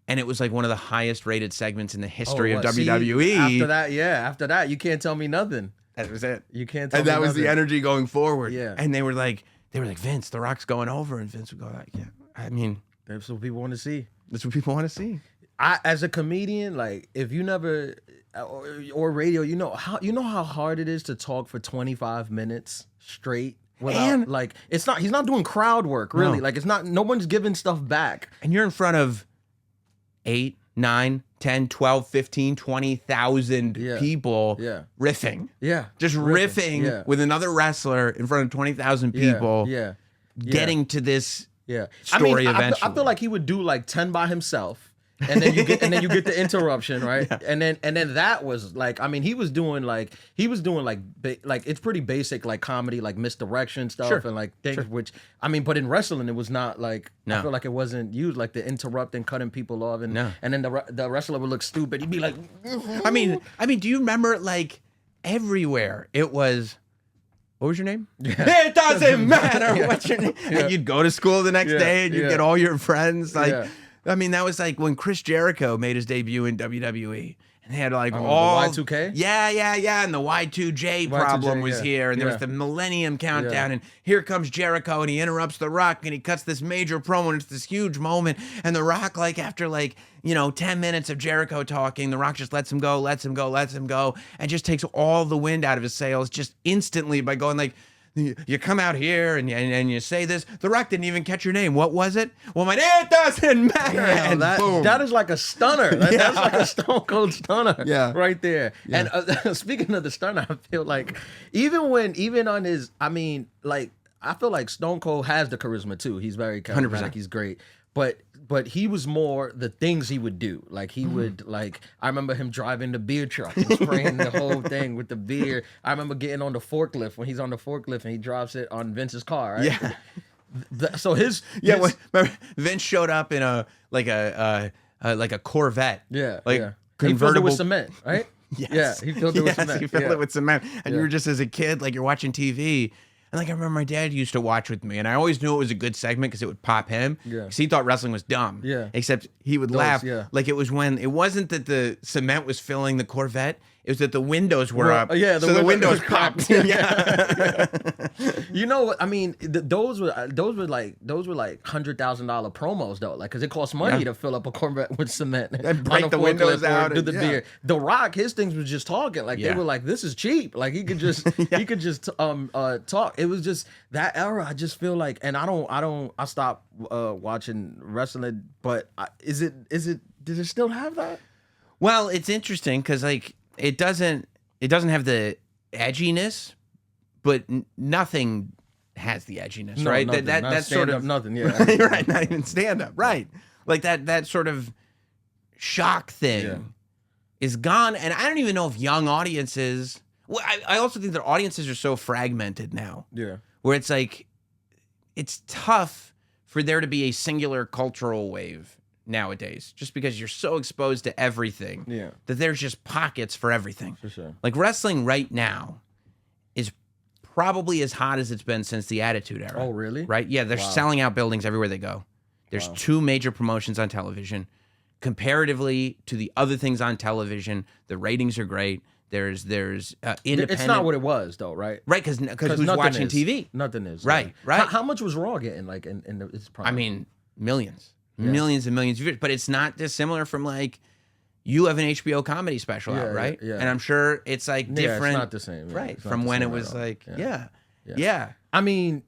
And it was, like, one of the highest rated segments in the history of WWE. See, after that, you can't tell me nothing. That was it. You can't tell me nothing. And that was nothing. the energy going forward. And they were like, "Vince, The Rock's going over." And Vince would go like, "Yeah. I mean, that's what people want to see. That's what people want to see." As a comedian, like if you never or radio, you know how hard it is to talk for 25 minutes straight without like he's not doing crowd work really. No. Like no one's giving stuff back. And you're in front of 8, 9, 10, 12, 15, 20,000 people riffing. Yeah. Just riffing with another wrestler in front of 20,000 people. Getting to this story eventually. I feel like he would do like 10 by himself. And then you get the interruption, right? And then that was like, I mean, he was doing like it's pretty basic like comedy, like misdirection stuff and like things which, I mean, but in wrestling it was not like, I feel like it wasn't used like the interrupting, cutting people off, and then the wrestler would look stupid. He'd be like, I mean, do you remember like everywhere it was? What was your name? It doesn't matter what's your name. And you'd go to school the next day and you'd get all your friends like. I mean, that was like when Chris Jericho made his debut in WWE. And they had like all... The Y2K? Yeah. And the Y2J problem was here. And there was the Millennium Countdown. And here comes Jericho and he interrupts The Rock and he cuts this major promo and it's this huge moment. And The Rock, like after like, 10 minutes of Jericho talking, The Rock just lets him go, and just takes all the wind out of his sails just instantly by going like, you come out here and you say this. The Rock didn't even catch your name. What was it? Well, it doesn't matter. And boom. That is like a stunner. That's like a Stone Cold stunner. Right there. Yeah. And speaking of the stunner, I feel like even on his, I mean, like I feel like Stone Cold has the charisma too. He's very charismatic. 100%. He's great. But he was more the things he would do. Like he would like, I remember him driving the beer truck and spraying the whole thing with the beer. I remember getting on the forklift when he's on the forklift and he drops it on Vince's car. Right? Yeah. So his remember Vince showed up in a Corvette. Convertible. He filled it with cement, right? Yes. Yeah, he filled it with cement. He filled it with cement. And you were just as a kid, like you're watching TV. And like I remember my dad used to watch with me, and I always knew it was a good segment because it would pop him. Because he thought wrestling was dumb. Except he would laugh. Like it was when it wasn't that the cement was filling the Corvette. It was that the windows were up. The windows popped. You know what? I mean, those were like $100,000 promos though, like because it costs money to fill up a Corvette with cement and break the windows out. Do the beer. The Rock, his things was just talking. Like they were like, this is cheap. Like he could just talk. It was just that era. I just feel like, and I stopped watching wrestling. But does it still have that? Well, it's interesting because like. It doesn't have the edginess, but nothing has the edginess, right? Nothing, that's sort of nothing, right, not even stand up, right? Like that sort of shock thing is gone, and I don't even know if young audiences. Well, I also think their audiences are so fragmented now, where it's like it's tough for there to be a singular cultural wave nowadays, just because you're so exposed to everything that there's just pockets for everything. For sure. Like wrestling right now is probably as hot as it's been since the Attitude Era. Oh, really? Right? Yeah, they're selling out buildings everywhere they go. There's two major promotions on television. Comparatively to the other things on television, the ratings are great. There's independent. It's not what it was though, right? Right, because who's watching TV? Nothing is. Right. How much was Raw getting like in its prime? I mean, millions. Millions and millions of viewers, but it's not dissimilar from like you have an HBO comedy special out, right? Yeah. And I'm sure it's like different. It's not the same, right? From when it was like, I mean,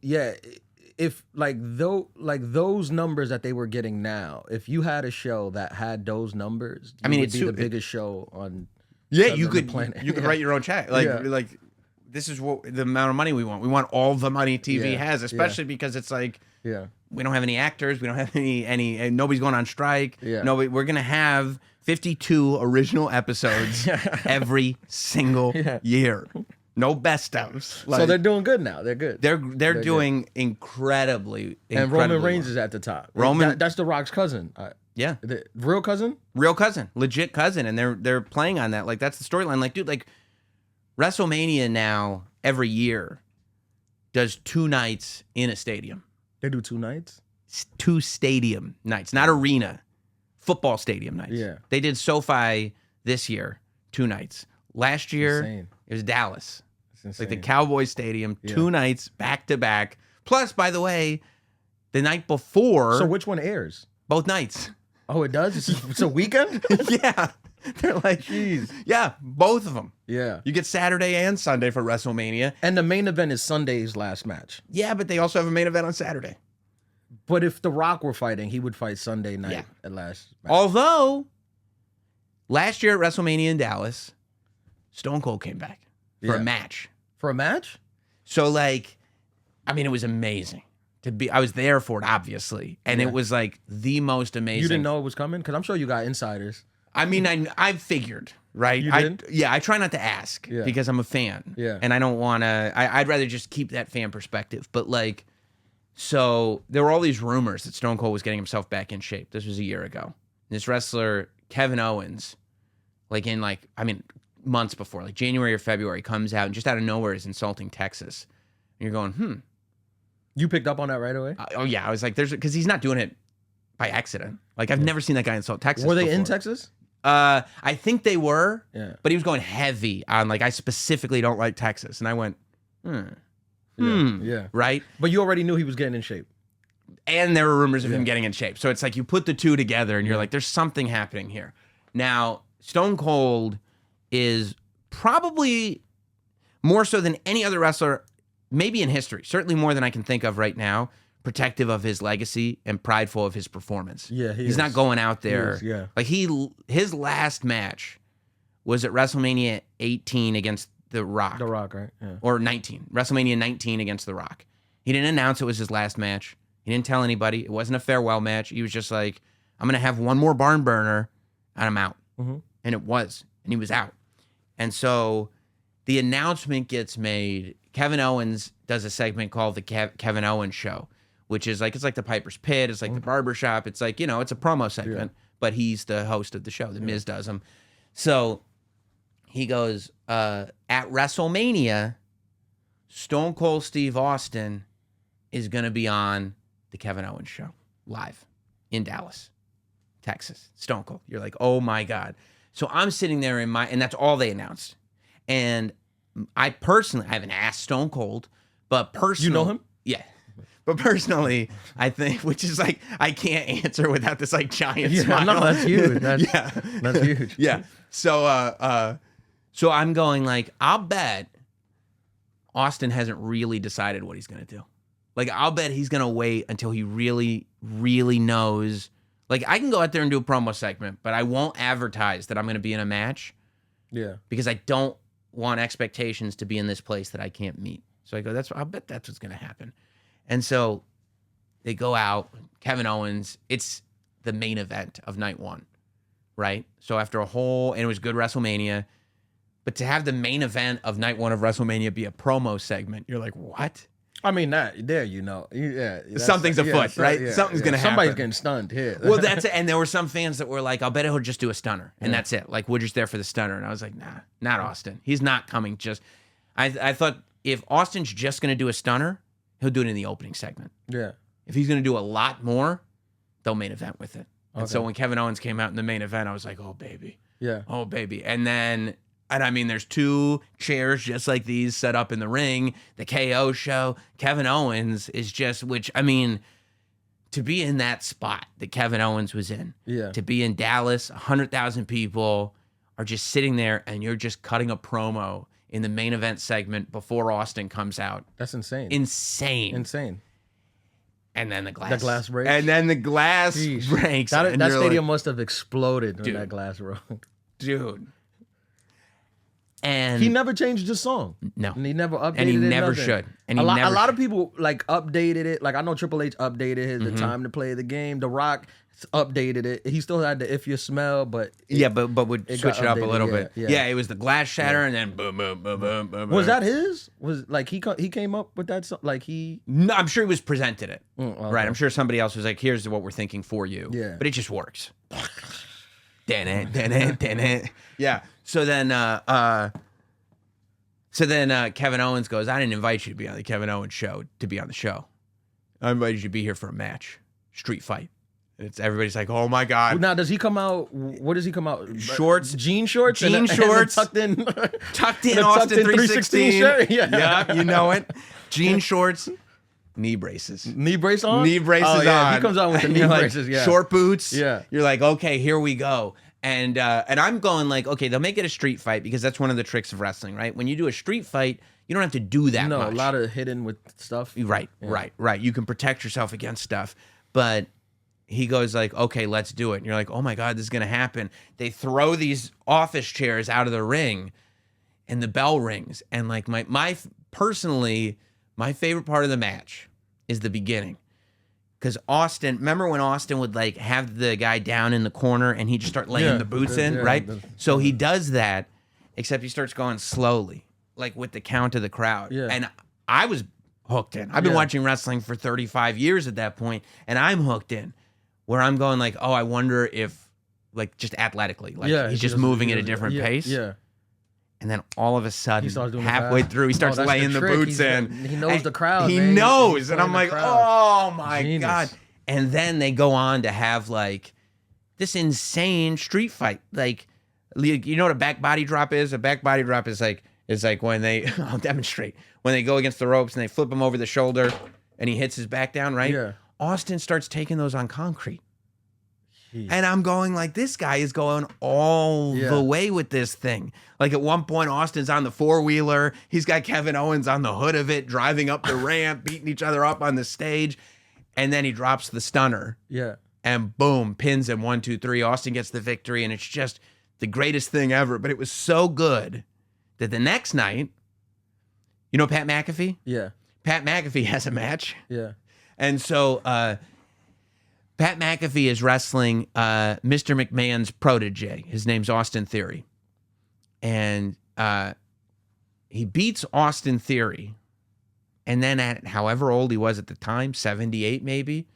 if those numbers that they were getting now, if you had a show that had those numbers, I mean, it'd be the biggest show on. You could write your own check, like this is what the amount of money we want. We want all the money TV has, especially because it's like. We don't have any actors. We don't have any and nobody's going on strike. Nobody. We're going to have 52 original episodes every single year. No best ofs. So they're doing good now. They're good. They're doing good. Incredibly. And Roman Reigns is at the top. That's The Rock's cousin. The real cousin? Real cousin. Legit cousin. And they're playing on that. Like that's the storyline. Like, dude, like WrestleMania now every year does 2 nights in a stadium. They do 2 nights? 2 stadium nights, not arena, football stadium nights. They did SoFi this year, 2 nights. Last year, it was Dallas. Like the Cowboys Stadium, 2 nights back to back. Plus, by the way, the night before. So which one airs? Both nights. Oh, it does? It's a weekend? Yeah. They're like, jeez. Yeah, both of them. Yeah. You get Saturday and Sunday for WrestleMania. And the main event is Sunday's last match. Yeah, but they also have a main event on Saturday. But if The Rock were fighting, he would fight Sunday night at last match. Although, Last year at WrestleMania in Dallas, Stone Cold came back for a match. For a match? So like, I mean, it was amazing to be. I was there for it, obviously, and it was like the most amazing. You didn't know it was coming? Because I'm sure you got insiders. I mean, I figured, right? You did? I try not to ask because I'm a fan. Yeah. And I don't want to, I'd rather just keep that fan perspective. But like, so there were all these rumors that Stone Cold was getting himself back in shape. This was a year ago. This wrestler, Kevin Owens, months before, like January or February, comes out and just out of nowhere is insulting Texas. And you're going, You picked up on that right away? oh yeah. I was like, because he's not doing it by accident. Like I've never seen that guy insult Texas. Were they before. in Texas? I think they were, but he was going heavy on like, I specifically don't like Texas. And I went, right? But you already knew he was getting in shape. And there were rumors of him getting in shape. So it's like you put the two together and you're like, there's something happening here. Now, Stone Cold is probably more so than any other wrestler, maybe in history, certainly more than I can think of right now, protective of his legacy and prideful of his performance. Yeah, he's not going out there. Like his last match was at WrestleMania 18 against The Rock. The Rock, right? Yeah. Or 19. WrestleMania 19 against The Rock. He didn't announce it was his last match. He didn't tell anybody. It wasn't a farewell match. He was just like, I'm going to have one more barn burner and I'm out. Mm-hmm. And it was. And he was out. And so the announcement gets made. Kevin Owens does a segment called the Kevin Owens Show, which is like, it's like the Piper's Pit. It's like the barbershop. It's like, it's a promo segment, but he's the host of the show. The Miz does him. So he goes, at WrestleMania, Stone Cold Steve Austin is going to be on the Kevin Owens Show live in Dallas, Texas. Stone Cold. You're like, oh my God. So I'm sitting there and that's all they announced. And I haven't asked Stone Cold, but personally. You know him? Yeah. But personally, I think, which is like, I can't answer without this like giant smile. No, that's huge. That's huge. Yeah. So, so I'm going like, I'll bet Austin hasn't really decided what he's going to do. Like, I'll bet he's going to wait until he really, really knows. Like, I can go out there and do a promo segment, but I won't advertise that I'm going to be in a match. Yeah. Because I don't want expectations to be in this place that I can't meet. So I go, I'll bet that's what's going to happen. And so they go out, Kevin Owens, it's the main event of night one, right? So after and it was good WrestleMania, but to have the main event of night one of WrestleMania be a promo segment, you're like, what? I mean, something's afoot, right? Yeah, Something's going to happen. Somebody's getting stunned here. Well, that's it. And there were some fans that were like, I'll bet he'll just do a stunner. And that's it. Like, we're just there for the stunner. And I was like, nah, not Austin. He's not coming just. I thought if Austin's just going to do a stunner, he'll do it in the opening segment. Yeah. If he's going to do a lot more, they'll main event with it. And so when Kevin Owens came out in the main event, I was like, oh, baby. Yeah. Oh, baby. And I mean, there's two chairs just like these set up in the ring, the KO show. Kevin Owens is just, to be in that spot that Kevin Owens was in, to be in Dallas, 100,000 people are just sitting there and you're just cutting a promo in the main event segment before Austin comes out. That's insane. Insane. And then the glass breaks. And then the glass breaks. That stadium must have exploded when that glass broke. Dude. And he never changed his song. No. And he never updated it. And he never should. And a lot of people like updated it. Like I know Triple H updated the time to play the game. The Rock updated it. He still had the if you smell, but but would switch it up a little bit. Yeah, it was the glass shatter and then boom, boom, boom, boom, boom. Was that his? Was like he came up with that song? Like he? No, I'm sure he was presented it. Okay. Right. I'm sure somebody else was like, here's what we're thinking for you. Yeah. But it just works. Yeah. So then Kevin Owens goes, I didn't invite you to be on the Kevin Owens show to be on the show. I invited you to be here for a match, street fight. Everybody's like, oh my God. Now, does he come out? What does he come out? Shorts, jean shorts, and tucked in Austin 316 shirt. Yeah, you know it. Jean shorts. Knee braces. Knee brace on? Knee braces on. He comes out with the knee braces, Short boots. Yeah. You're like, okay, here we go. And I'm going like, okay, they'll make it a street fight because that's one of the tricks of wrestling, right? When you do a street fight, you don't have to do that much. No, a lot of hidden with stuff. Right. You can protect yourself against stuff. But he goes like, okay, let's do it. And you're like, oh my God, this is going to happen. They throw these office chairs out of the ring and the bell rings. And like personally, my favorite part of the match is the beginning. Because Austin, remember when Austin would like have the guy down in the corner and he'd just start laying the boots in, right? So he does that, except he starts going slowly, like with the count of the crowd. Yeah. And I was hooked in. I've been watching wrestling for 35 years at that point, and I'm hooked in. Where I'm going like, oh, I wonder if, like, just athletically, like he's just moving at a different pace. Yeah. And then all of a sudden, halfway through, he starts laying the boots in. He knows the crowd. He knows. And I'm like, oh my God. And then they go on to have like this insane street fight. Like, you know what a back body drop is? A back body drop is like when they, I'll demonstrate, when they go against the ropes and they flip him over the shoulder and he hits his back down, right? Yeah. Austin starts taking those on concrete. Jeez. And I'm going like, this guy is going all the way with this thing. Like at one point, Austin's on the four-wheeler. He's got Kevin Owens on the hood of it, driving up the ramp, beating each other up on the stage. And then he drops the stunner. Yeah. And boom, pins him 1, 2, 3. Austin gets the victory. And it's just the greatest thing ever. But it was so good that the next night, you know Pat McAfee? Yeah. Pat McAfee has a match. Yeah. And so Pat McAfee is wrestling Mr. McMahon's protege. His name's Austin Theory. And he beats Austin Theory. And then at however old he was at the time, 78 maybe,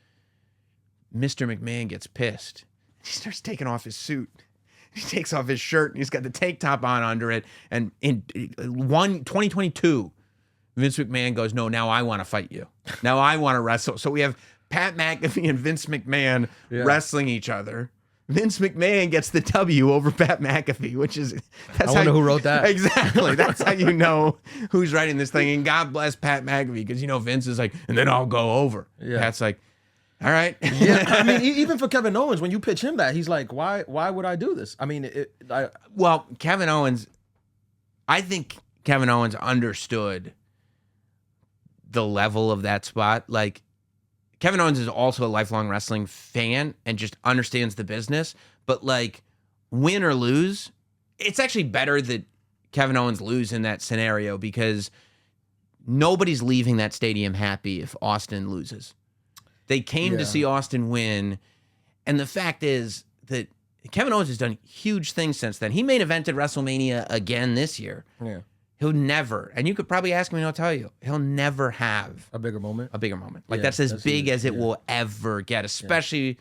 Mr. McMahon gets pissed. He starts taking off his suit. He takes off his shirt and he's got the tank top on under it. And in 2022, Vince McMahon goes, no, now I want to fight you. Now I want to wrestle. So we have Pat McAfee and Vince McMahon wrestling each other. Vince McMahon gets the W over Pat McAfee, which is... I wonder who wrote that. Exactly. That's how you know who's writing this thing. And God bless Pat McAfee, because, you know, Vince is like, and then I'll go over. Yeah. Pat's like, all right. Yeah, I mean, even for Kevin Owens, when you pitch him that, he's like, why would I do this? I mean, well, Kevin Owens, I think Kevin Owens understood the level of that spot. Like, Kevin Owens is also a lifelong wrestling fan and just understands the business. But like, win or lose, it's actually better that Kevin Owens lose in that scenario, because nobody's leaving that stadium happy if Austin loses. They came to see Austin win. And the fact is that Kevin Owens has done huge things since then. He main evented WrestleMania again this year. Yeah. He'll never, and you could probably ask him and he'll tell you, he'll never have a bigger moment. Like that's as big as it will ever get, especially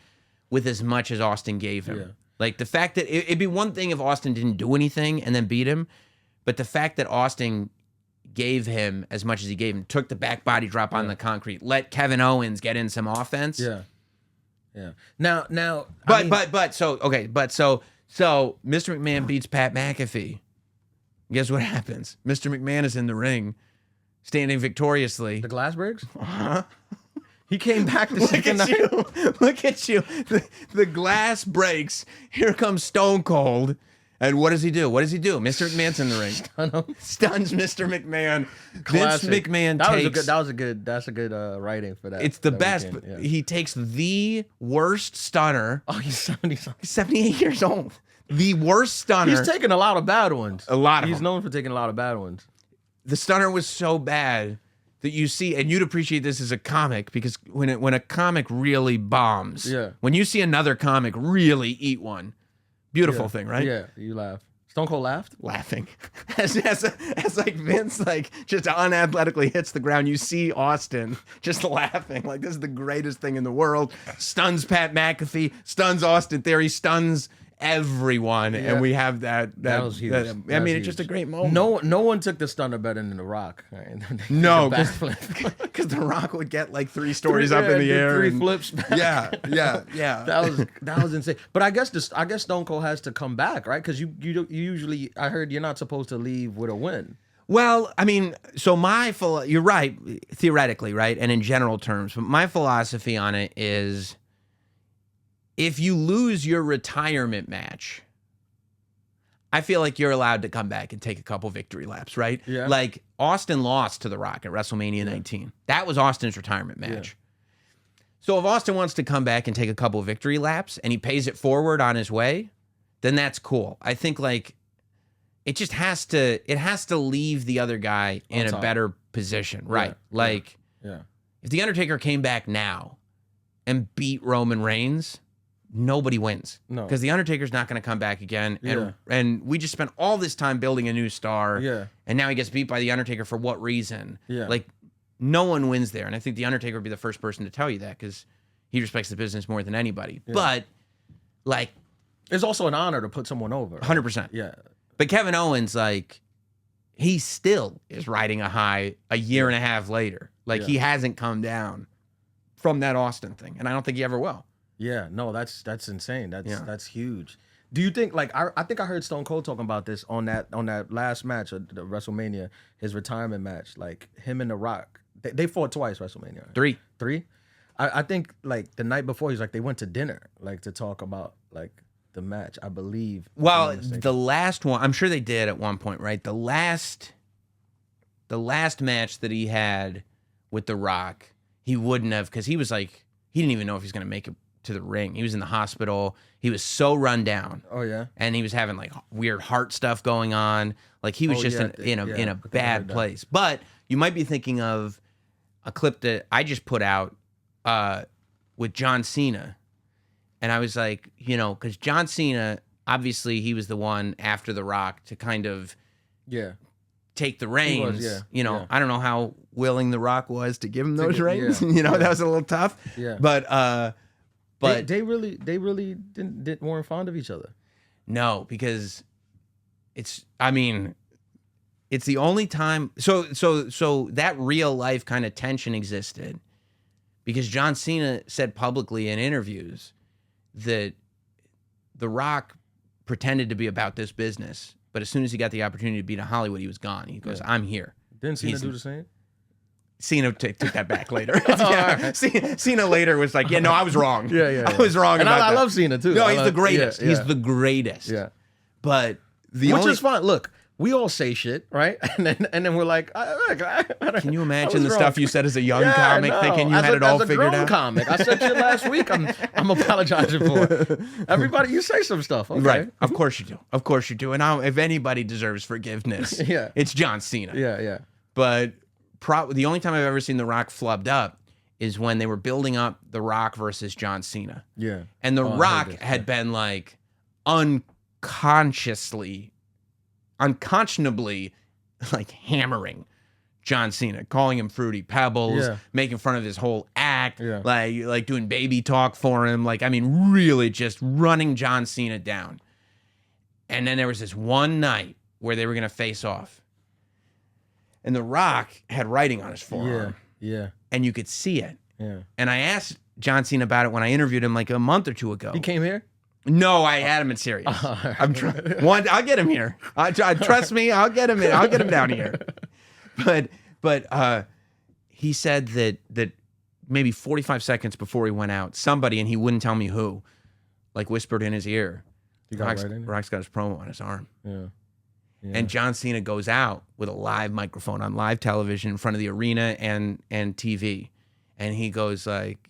with as much as Austin gave him. Yeah. Like the fact that it'd be one thing if Austin didn't do anything and then beat him, but the fact that Austin gave him as much as he gave him, took the back body drop on the concrete, let Kevin Owens get in some offense. Yeah. Yeah. Now, so Mr. McMahon beats Pat McAfee. Guess what happens? Mr. McMahon is in the ring, standing victoriously. The glass breaks? Uh-huh. He came back the second night. Look at you. The glass breaks. Here comes Stone Cold. And what does he do? Mr. McMahon's in the ring. Stuns Mr. McMahon. Classic. Vince McMahon that's a good writing for that. It's the best. Yeah. He takes the worst stunner. Oh, he's 70 something. He's 78 years old. The worst stunner. He's taken a lot of bad ones. He's known for taking a lot of bad ones. The stunner was so bad that you see, and you'd appreciate this as a comic, because when a comic really bombs, when you see another comic really eat one, beautiful thing, right? Yeah, you laugh. Stone Cold laughed? Laughing. As like Vince like just unathletically hits the ground, you see Austin just laughing. Like, this is the greatest thing in the world. Stuns Pat McAfee, stuns Austin Theory, stuns everyone, and we have that was huge. It's just a great moment. No one took the stunner better than The Rock. Right? No, because The Rock would get like 3 stories up in the air, 3 flips back. Yeah. That was insane. But I guess Stone Cold has to come back, right? Because you usually, I heard, you're not supposed to leave with a win. Well, I mean, so you're right, theoretically, right, and in general terms, but my philosophy on it is, if you lose your retirement match, I feel like you're allowed to come back and take a couple victory laps, right? Yeah. Like, Austin lost to The Rock at WrestleMania 19. That was Austin's retirement match. Yeah. So if Austin wants to come back and take a couple victory laps and he pays it forward on his way, then that's cool. I think like it just has to leave the other guy in a better position, right? Yeah, like yeah. if The Undertaker came back now and beat Roman Reigns, nobody wins. No. Because The Undertaker's not going to come back again. And we just spent all this time building a new star. Yeah. And now he gets beat by The Undertaker for what reason? Yeah. Like, no one wins there. And I think The Undertaker would be the first person to tell you that because he respects the business more than anybody. Yeah. But, like... It's also an honor to put someone over. 100%. Yeah. But Kevin Owens, like, he still is riding a high a year and a half later. Like, he hasn't come down from that Austin thing. And I don't think he ever will. Yeah, no, that's insane. That's huge. Do you think like I think I heard Stone Cold talking about this on that last match of the WrestleMania, his retirement match, like him and The Rock. They fought twice WrestleMania. Right? Three? I think like the night before he's like they went to dinner like to talk about like the match, I believe. Well, the last one, I'm sure they did at one point, right? The last match that he had with The Rock, he wouldn't have, because he was like, he didn't even know if he was going to make it to the ring. He was in the hospital. He was so run down. Oh yeah. And he was having like weird heart stuff going on. Like he was just in a bad place. But you might be thinking of a clip that I just put out with John Cena. And I was like, you know, because John Cena, obviously he was the one after The Rock to kind of take the reins. You know, I don't know how willing The Rock was to give him those reins. You know, that was a little tough. Yeah. But they really weren't fond of each other. No, because it's the only time. So that real life kind of tension existed because John Cena said publicly in interviews that The Rock pretended to be about this business, but as soon as he got the opportunity to be in Hollywood, he was gone. He goes, "I'm here." Didn't Cena do the same? Cena took that back later. Cena later was like, "Yeah, no, I was wrong. I was wrong." And about I that. love Cena too. No, he's the greatest. He's the greatest. Yeah, but which is fine. Look, we all say shit, right? And then we're like, can you imagine the stuff you said as a young comic, thinking you had it all figured out? Comic, I said shit last week. I'm apologizing for. Everybody, you say some stuff, okay? Right? Of course you do. Of course you do. And if anybody deserves forgiveness, it's John Cena. Yeah. But the only time I've ever seen The Rock flubbed up is when they were building up The Rock versus John Cena. Yeah. And The Rock had been like unconscionably like hammering John Cena, calling him Fruity Pebbles, making fun of his whole act, like doing baby talk for him. Like, I mean, really just running John Cena down. And then there was this one night where they were going to face off. And The Rock had writing on his forearm. Yeah. And you could see it. Yeah. And I asked John Cena about it when I interviewed him like a month or two ago. He came here? No, I had him in Sirius. I'm trying. I'll get him here. Trust me, I'll get him in. I'll get him down here. But he said that maybe 45 seconds before he went out, somebody, and he wouldn't tell me who, like whispered in his ear. Rock's got his promo on his arm. Yeah. And John Cena goes out with a live microphone on live television in front of the arena and TV. And he goes like,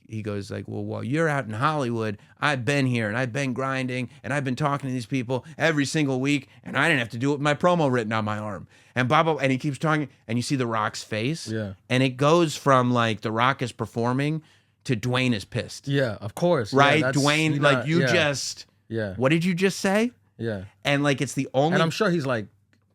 well, while you're out in Hollywood, I've been here and I've been grinding and I've been talking to these people every single week and I didn't have to do it with my promo written on my arm. And and he keeps talking and you see The Rock's face. Yeah. And it goes from like The Rock is performing to Dwayne is pissed. Yeah, of course. Right? Yeah, Dwayne, like what did you just say? Yeah. And like it's the only. And I'm sure he's like,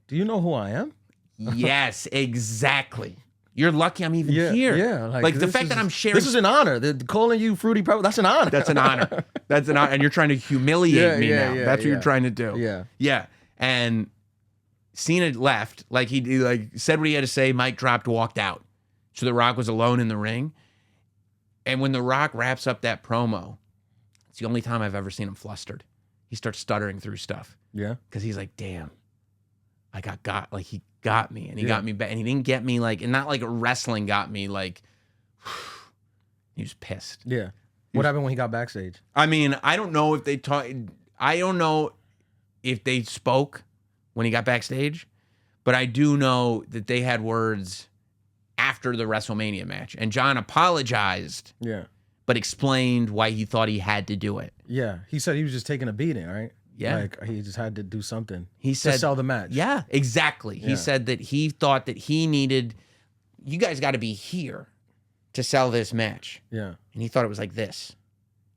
do you know who I am? Yes, exactly. You're lucky I'm even here. Yeah, like the fact that I'm sharing. This is an honor. They're calling you Fruity Pebble. That's an honor. That's an honor. That's an honor. And you're trying to humiliate me now. That's what you're trying to do. Yeah. Yeah. And Cena left. Like he said what he had to say. Mic dropped, walked out. So The Rock was alone in the ring. And when The Rock wraps up that promo, it's the only time I've ever seen him flustered. He starts stuttering through stuff. Yeah. Because he's like, damn. I got like he got me and he got me back and he didn't get me like and not like wrestling got me like he was pissed. Yeah. What happened when he got backstage? I mean, I don't know if they spoke when he got backstage, but I do know that they had words after the WrestleMania match and John apologized. Yeah. but explained why he thought he had to do it. Yeah, he said he was just taking a beating, right? Yeah. Like he just had to do something. He said to sell the match. Yeah, exactly. He said that he thought that he needed, you guys got to be here to sell this match. Yeah. And he thought it was like this.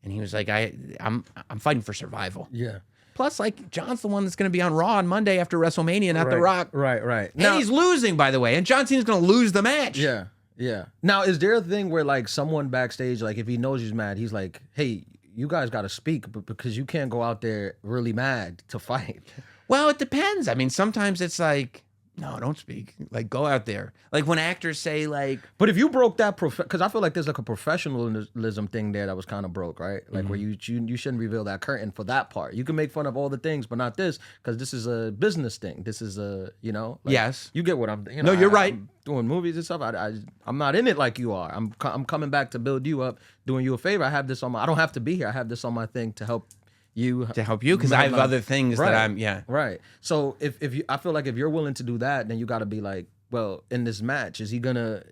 And he was like, I'm fighting for survival. Yeah. Plus, like, John's the one that's going to be on Raw on Monday after WrestleMania, not The Rock. Right. And he's losing, by the way. And John Cena's going to lose the match. Yeah. Now, is there a thing where, like, someone backstage, like, if he knows he's mad, he's like, hey, you guys got to speak because you can't go out there really mad to fight? Well, it depends. I mean, sometimes it's like, no, don't speak. Like, go out there. Like, when actors say, like... But if you broke that... Because I feel like there's, like, a professionalism thing there that was kind of broke, right? Like, where you shouldn't reveal that curtain for that part. You can make fun of all the things, but not this, because this is a business thing. This is a, like, yes. You get what I'm... No, you're right. I'm doing movies and stuff. I'm not in it like you are. I'm coming back to build you up, doing you a favor. I have this on my... I don't have to be here. I have this on my thing to help you, because I have other things that I'm right. So if you, I feel like if you're willing to do that, then you got to be like, well, in this match, is he gonna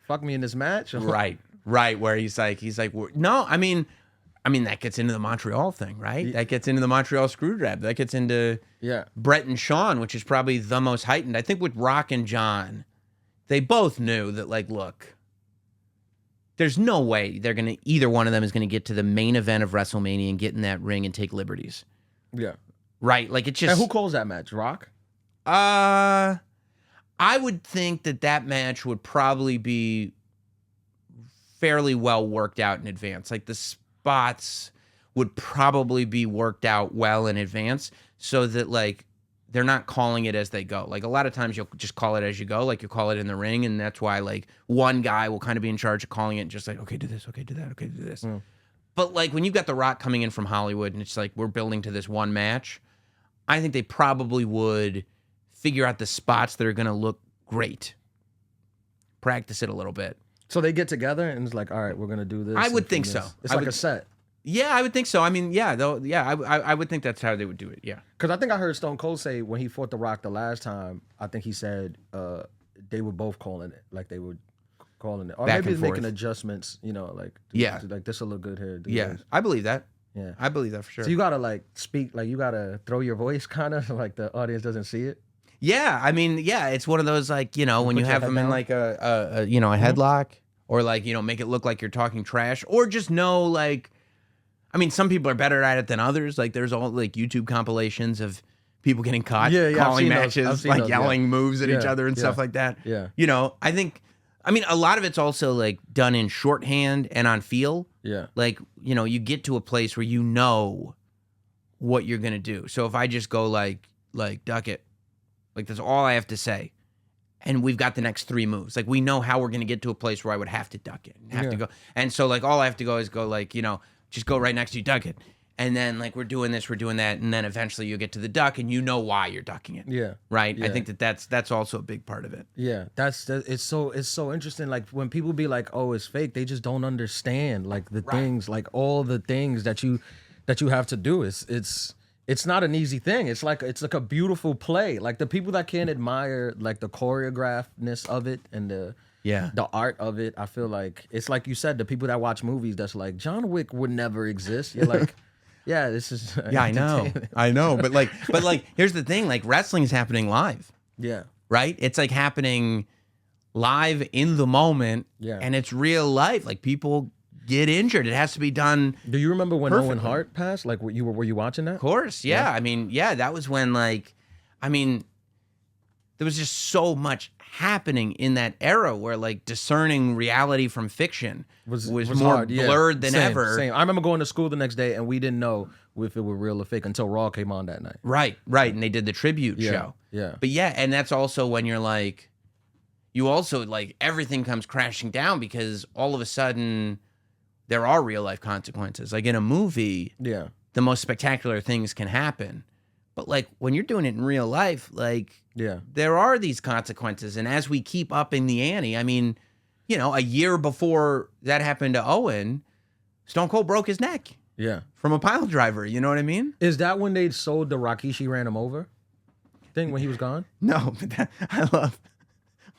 fuck me in this match? right where he's like no, I mean that gets into the Montreal thing, right? That gets into the Montreal screwdriver. That gets into Brett and Sean, which is probably the most heightened. I think with Rock and John, they both knew that, like, look, there's no way either one of them is gonna get to the main event of WrestleMania and get in that ring and take liberties. Yeah. Right? Like, it just... And who calls that match? Rock? I would think that match would probably be fairly well worked out in advance. Like, the spots would probably be worked out well in advance so that, like, they're not calling it as they go. Like, a lot of times you'll just call it as you go. Like, you call it in the ring, and that's why, like, one guy will kind of be in charge of calling it and just like, okay, do this, okay, do that, okay, do this. But, like, when you've got The Rock coming in from Hollywood and it's like, we're building to this one match, I think they probably would figure out the spots that are going to look great. Practice it a little bit. So they get together and it's like, all right, we're going to do this. I would think so. It's like a set. Yeah, I would think so. I mean, I would think that's how they would do it, yeah. Because I think I heard Stone Cold say when he fought The Rock the last time, I think he said they were both calling it. Like, they were calling it. Or back maybe and making forth. adjustments, like, like, this will look good here. Yeah, this. I believe that. Yeah. I believe that for sure. So you got to, like, speak, like, you got to throw your voice kind of, like the audience doesn't see it. Yeah, I mean, yeah, it's one of those, like, when you have them in, like, a headlock, or, like, make it look like you're talking trash, or just know, like, I mean, some people are better at it than others. Like, there's all, like, YouTube compilations of people getting caught calling matches, like, yelling moves at each other and stuff like that. Yeah. I think, a lot of it's also, like, done in shorthand and on feel. Yeah. Like, you get to a place where you know what you're going to do. So if I just go, like, duck it, like, that's all I have to say. And we've got the next 3 moves. Like, we know how we're going to get to a place where I would have to duck it. Have to go. And so, like, all I have to go is go, like, just go right next to you, duck it. And then, like, we're doing this, we're doing that. And then eventually you get to the duck and you know why you're ducking it. Yeah. Right? Yeah. I think that's also a big part of it. Yeah. It's so interesting. Like, when people be like, oh, it's fake, they just don't understand, like, the things, like, all the things that you have to do. It's not an easy thing. It's like a beautiful play. Like, the people that can't admire, like, the choreographedness of it and the art of it, I feel like it's like you said, the people that watch movies that's like, John Wick would never exist. You're like, yeah, this is I know. But like here's the thing, like, wrestling is happening live. Yeah. Right? It's like happening live in the moment. Yeah. And it's real life. Like, people get injured. It has to be done. Do you remember when perfectly. Owen Hart passed? Like, were you watching that? Of course, yeah. I mean, that was when, like, there was just so much happening in that era where, like, discerning reality from fiction was more hard, blurred than ever. Same. I remember going to school the next day and we didn't know if it were real or fake until Raw came on that night. Right. And they did the tribute show. Yeah. But yeah, and that's also when you're like, you also, like, everything comes crashing down because all of a sudden there are real life consequences. Like, in a movie, the most spectacular things can happen. But, like, when you're doing it in real life, like, there are these consequences. And as we keep upping the ante, a year before that happened to Owen, Stone Cold broke his neck. Yeah. From a pile driver. You know what I mean? Is that when they sold the Rikishi ran him over thing when he was gone? No, but I love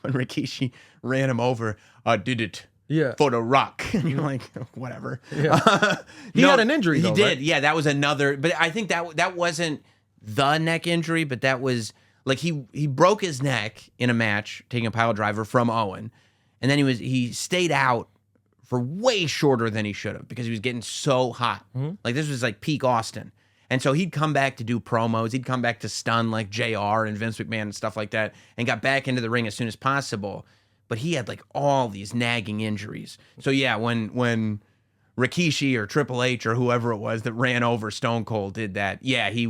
when Rikishi ran him over. Did it for The Rock. And you're like, whatever. Yeah. He had an injury, though, He did. right? Yeah, that was another. But I think that wasn't the neck injury, but that was like he broke his neck in a match taking a pile driver from Owen, and then he stayed out for way shorter than he should have because he was getting so hot. Like this was like peak Austin. And so he'd come back to do promos. He'd come back to stun like JR and Vince McMahon and stuff like that, and got back into the ring as soon as possible. But he had like all these nagging injuries. So yeah, when Rikishi or Triple H or whoever it was that ran over Stone Cold did that, yeah, he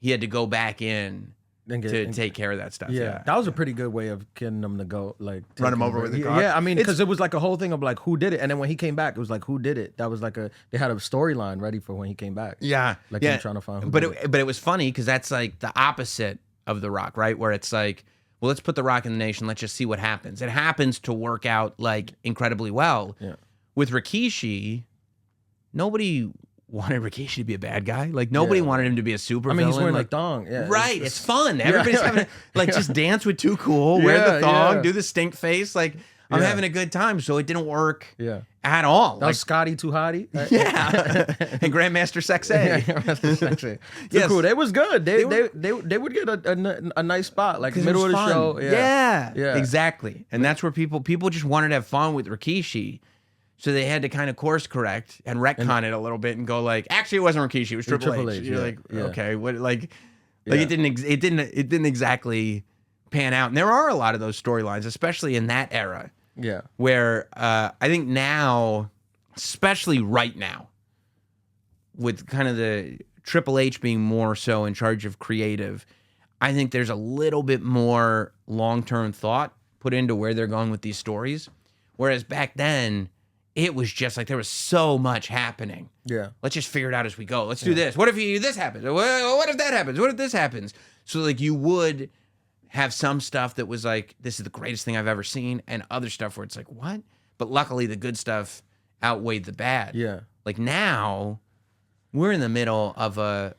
had to go back in to take care of that stuff. Yeah, that was a pretty good way of getting them to go, like run him over with the car. Yeah, I mean, because it was like a whole thing of like who did it, and then when he came back, it was like who did it. That was like they had a storyline ready for when he came back. Yeah, like him trying to find. But it was funny because that's like the opposite of The Rock, right? Where it's like, well, let's put The Rock in the Nation. Let's just see what happens. It happens to work out like incredibly well. Yeah. With Rikishi, nobody wanted Rikishi to be a bad guy. Like nobody wanted him to be a super villain. He's wearing like thong. Yeah, right. It's fun. Everybody's having like just dance with Too Cool, wear the thong, do the stink face. Like I'm having a good time. So it didn't work at all. That was Scotty Too Hottie. Yeah. And Grandmaster Sexay. Too Cool. They was good. They would get a nice spot, like middle of the show. Yeah. Exactly. And that's where people just wanted to have fun with Rikishi. So they had to kind of course correct and retcon it a little bit and go like, actually, it wasn't Rikishi, it was Triple H. You're like, okay, what? Like it didn't exactly pan out. And there are a lot of those storylines, especially in that era. Yeah, where I think now, especially right now, with kind of the Triple H being more so in charge of creative, I think there's a little bit more long-term thought put into where they're going with these stories. Whereas back then, it was just like there was so much happening. Yeah. Let's just figure it out as we go. Let's do this. What if this happens? What if that happens? What if this happens? So like you would have some stuff that was like, this is the greatest thing I've ever seen, and other stuff where it's like, what? But luckily the good stuff outweighed the bad. Yeah. Like now, we're in the middle of a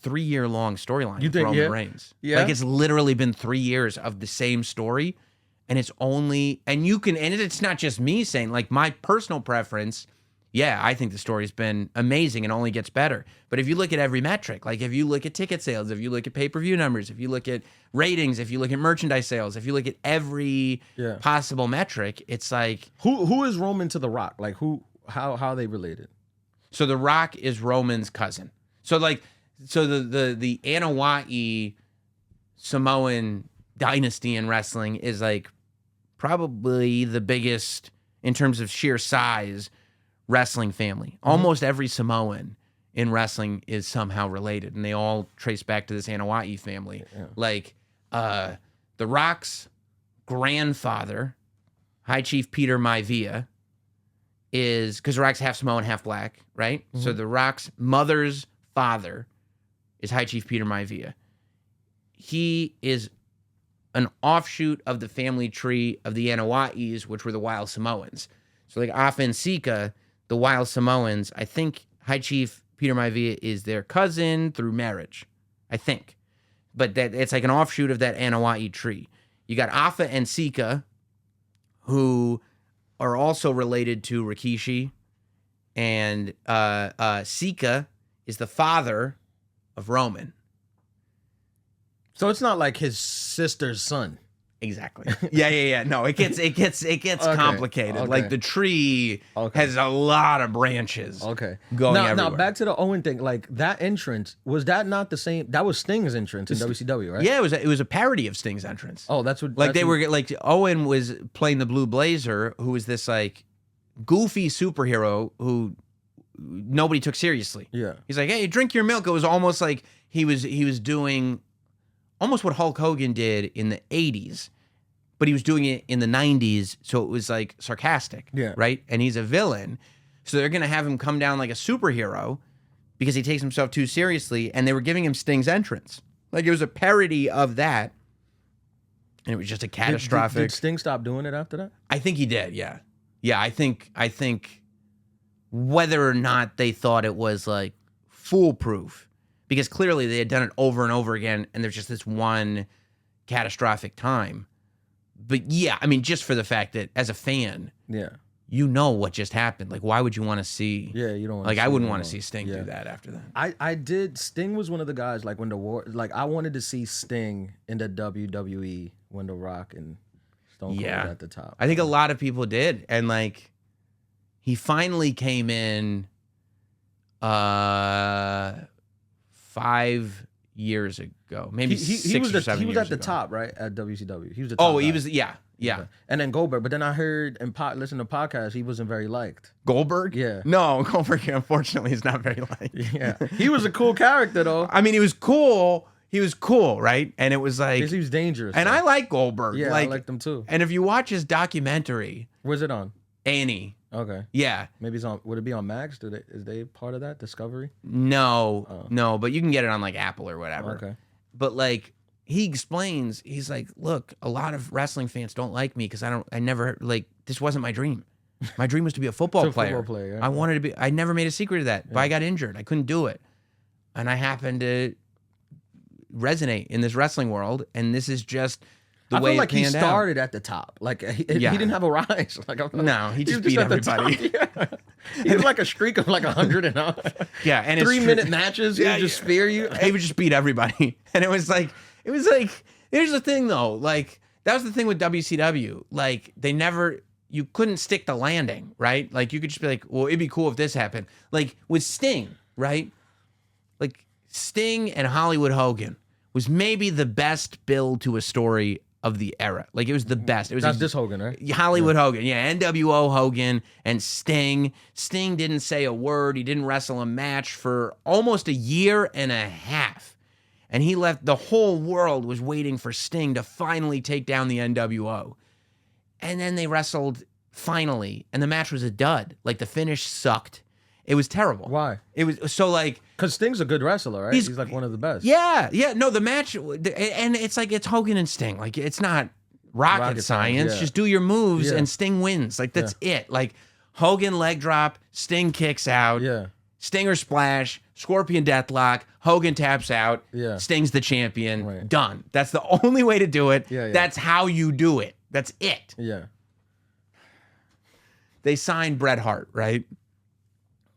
3-year-long storyline with Roman Reigns. Yeah. Like it's literally been 3 years of the same story. And it's only, and it's not just me saying, like, my personal preference, yeah, I think the story's been amazing and only gets better. But if you look at every metric, like if you look at ticket sales, if you look at pay-per-view numbers, if you look at ratings, if you look at merchandise sales, if you look at every possible metric, it's like, who is Roman to The Rock? Like how are they related? So The Rock is Roman's cousin. So the Anoa'i Samoan dynasty in wrestling is like probably the biggest in terms of sheer size wrestling family. Almost every Samoan in wrestling is somehow related, and they all trace back to this Anoa'i family. Yeah. Like The Rock's grandfather, High Chief Peter Maivia, is, because The Rock's half Samoan, half black, right? Mm-hmm. So The Rock's mother's father is High Chief Peter Maivia. He is an offshoot of the family tree of the Anoa'is, which were the Wild Samoans. So like Afa and Sika, the Wild Samoans, I think High Chief Peter Maivia is their cousin through marriage, I think. But that it's like an offshoot of that Anoa'i tree. You got Afa and Sika, who are also related to Rikishi, and Sika is the father of Roman. So it's not like his sister's son. Exactly. Yeah. No, it gets complicated. Okay. Like the tree has a lot of branches. Okay. Going everywhere. Now back to the Owen thing. Like that entrance, was that not the same? That was Sting's entrance in WCW, right? Yeah, it was a parody of Sting's entrance. Oh, that's what. Like were like Owen was playing the Blue Blazer, who was this like goofy superhero who nobody took seriously. Yeah. He's like, hey, drink your milk. It was almost like he was doing almost what Hulk Hogan did in the 80s, but he was doing it in the 90s, so it was like sarcastic, right? And he's a villain, so they're going to have him come down like a superhero because he takes himself too seriously, and they were giving him Sting's entrance. Like it was a parody of that, and it was just a catastrophic... Did Sting stop doing it after that? I think he did, yeah. Yeah, I think whether or not they thought it was like foolproof, because clearly they had done it over and over again, and there's just this one catastrophic time. But yeah, I mean, just for the fact that as a fan, Yeah. you know what just happened. Like, why would you want to see? Yeah, you don't want Like, I wouldn't want to see Sting Yeah. do that after that. I did. Sting was one of the guys like when the war. Like I wanted to see Sting in the WWE when The Rock and Stone Cold Yeah. was at the top. I think a lot of people did, and like, he finally came in 5 years ago, maybe he was 6 or 7 he was years at the ago. top, right, at WCW. He was the top. Oh, he guy. was, yeah. And then Goldberg, but then I heard and listen to podcasts, he wasn't very liked. Goldberg? Yeah. No, Goldberg, unfortunately, is not very liked. Yeah, he was a cool character though. I mean, he was cool. He was cool, right? And it was like, He was dangerous. and though. I like Goldberg. Yeah, like, I liked him too. And if you watch his documentary, Where's it on? Annie, Okay, yeah, maybe it's on. Would it be on Max? Is they part of that Discovery? no, but you can get it on like Apple or whatever. Okay. But like, he explains, he's like, look, a lot of wrestling fans don't like me because I never, like, this wasn't my dream. My dream was to be a football player. Yeah. I wanted to be, I never made a secret of that, but I got injured. I couldn't do it. And I happened to resonate in this wrestling world. And this is just the I way feel like it he panned out. started at the top. Like he Yeah. didn't have a rise. Like No, he just was beat at the top. everybody. Yeah. He was like a streak of like 100 and Yeah. And it's 3-minute matches. He Yeah, would just spear you. He would just beat everybody. And it was like, here's the thing though. Like, that was the thing with WCW. Like, you couldn't stick the landing, right? Like, you could just be like, well, it'd be cool if this happened. Like, with Sting, right? Like, Sting and Hollywood Hogan was maybe the best build to a story of the era. Like, it was the best. It was That's this Hogan, right? Hollywood Hogan, yeah, NWO Hogan and Sting. Sting didn't say a word. He didn't wrestle a match for almost a year and a half. And he left, the whole world was waiting for Sting to finally take down the NWO. And then they wrestled finally, and the match was a dud. Like, the finish sucked. It was terrible. Why? It was so like, Because Sting's a good wrestler, right? He's like one of the best. yeah. No, the match, and it's like, it's Hogan and Sting. Like, it's not rocket science. yeah. Just do your moves, Yeah. and Sting wins. Like, that's it. Like, Hogan leg drop, Sting kicks out. Yeah. Stinger splash, Scorpion deathlock, Hogan taps out, Yeah. Sting's the champion, Right. done. That's the only way to do it. Yeah. That's how you do it. That's it. Yeah. They signed Bret Hart, right?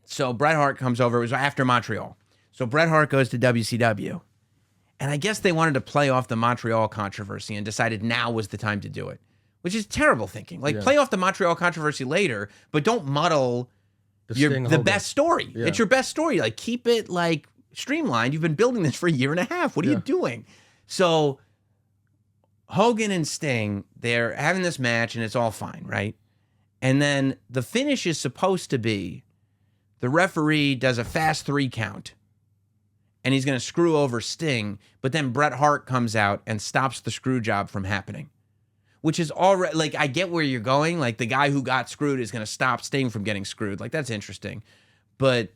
So Bret Hart comes over. It was after Montreal. So Bret Hart goes to WCW. And I guess they wanted to play off the Montreal controversy and decided now was the time to do it, which is terrible thinking. Like, play off the Montreal controversy later, but don't muddle the best story. Yeah. It's your best story. Like, keep it like streamlined. You've been building this for a year and a half. What are you doing? So Hogan and Sting, they're having this match and it's all fine, right? And then the finish is supposed to be the referee does a fast 3 count and he's going to screw over Sting, but then Bret Hart comes out and stops the screw job from happening. Which is already, like, I get where you're going. Like, the guy who got screwed is going to stop Sting from getting screwed. Like, that's interesting. But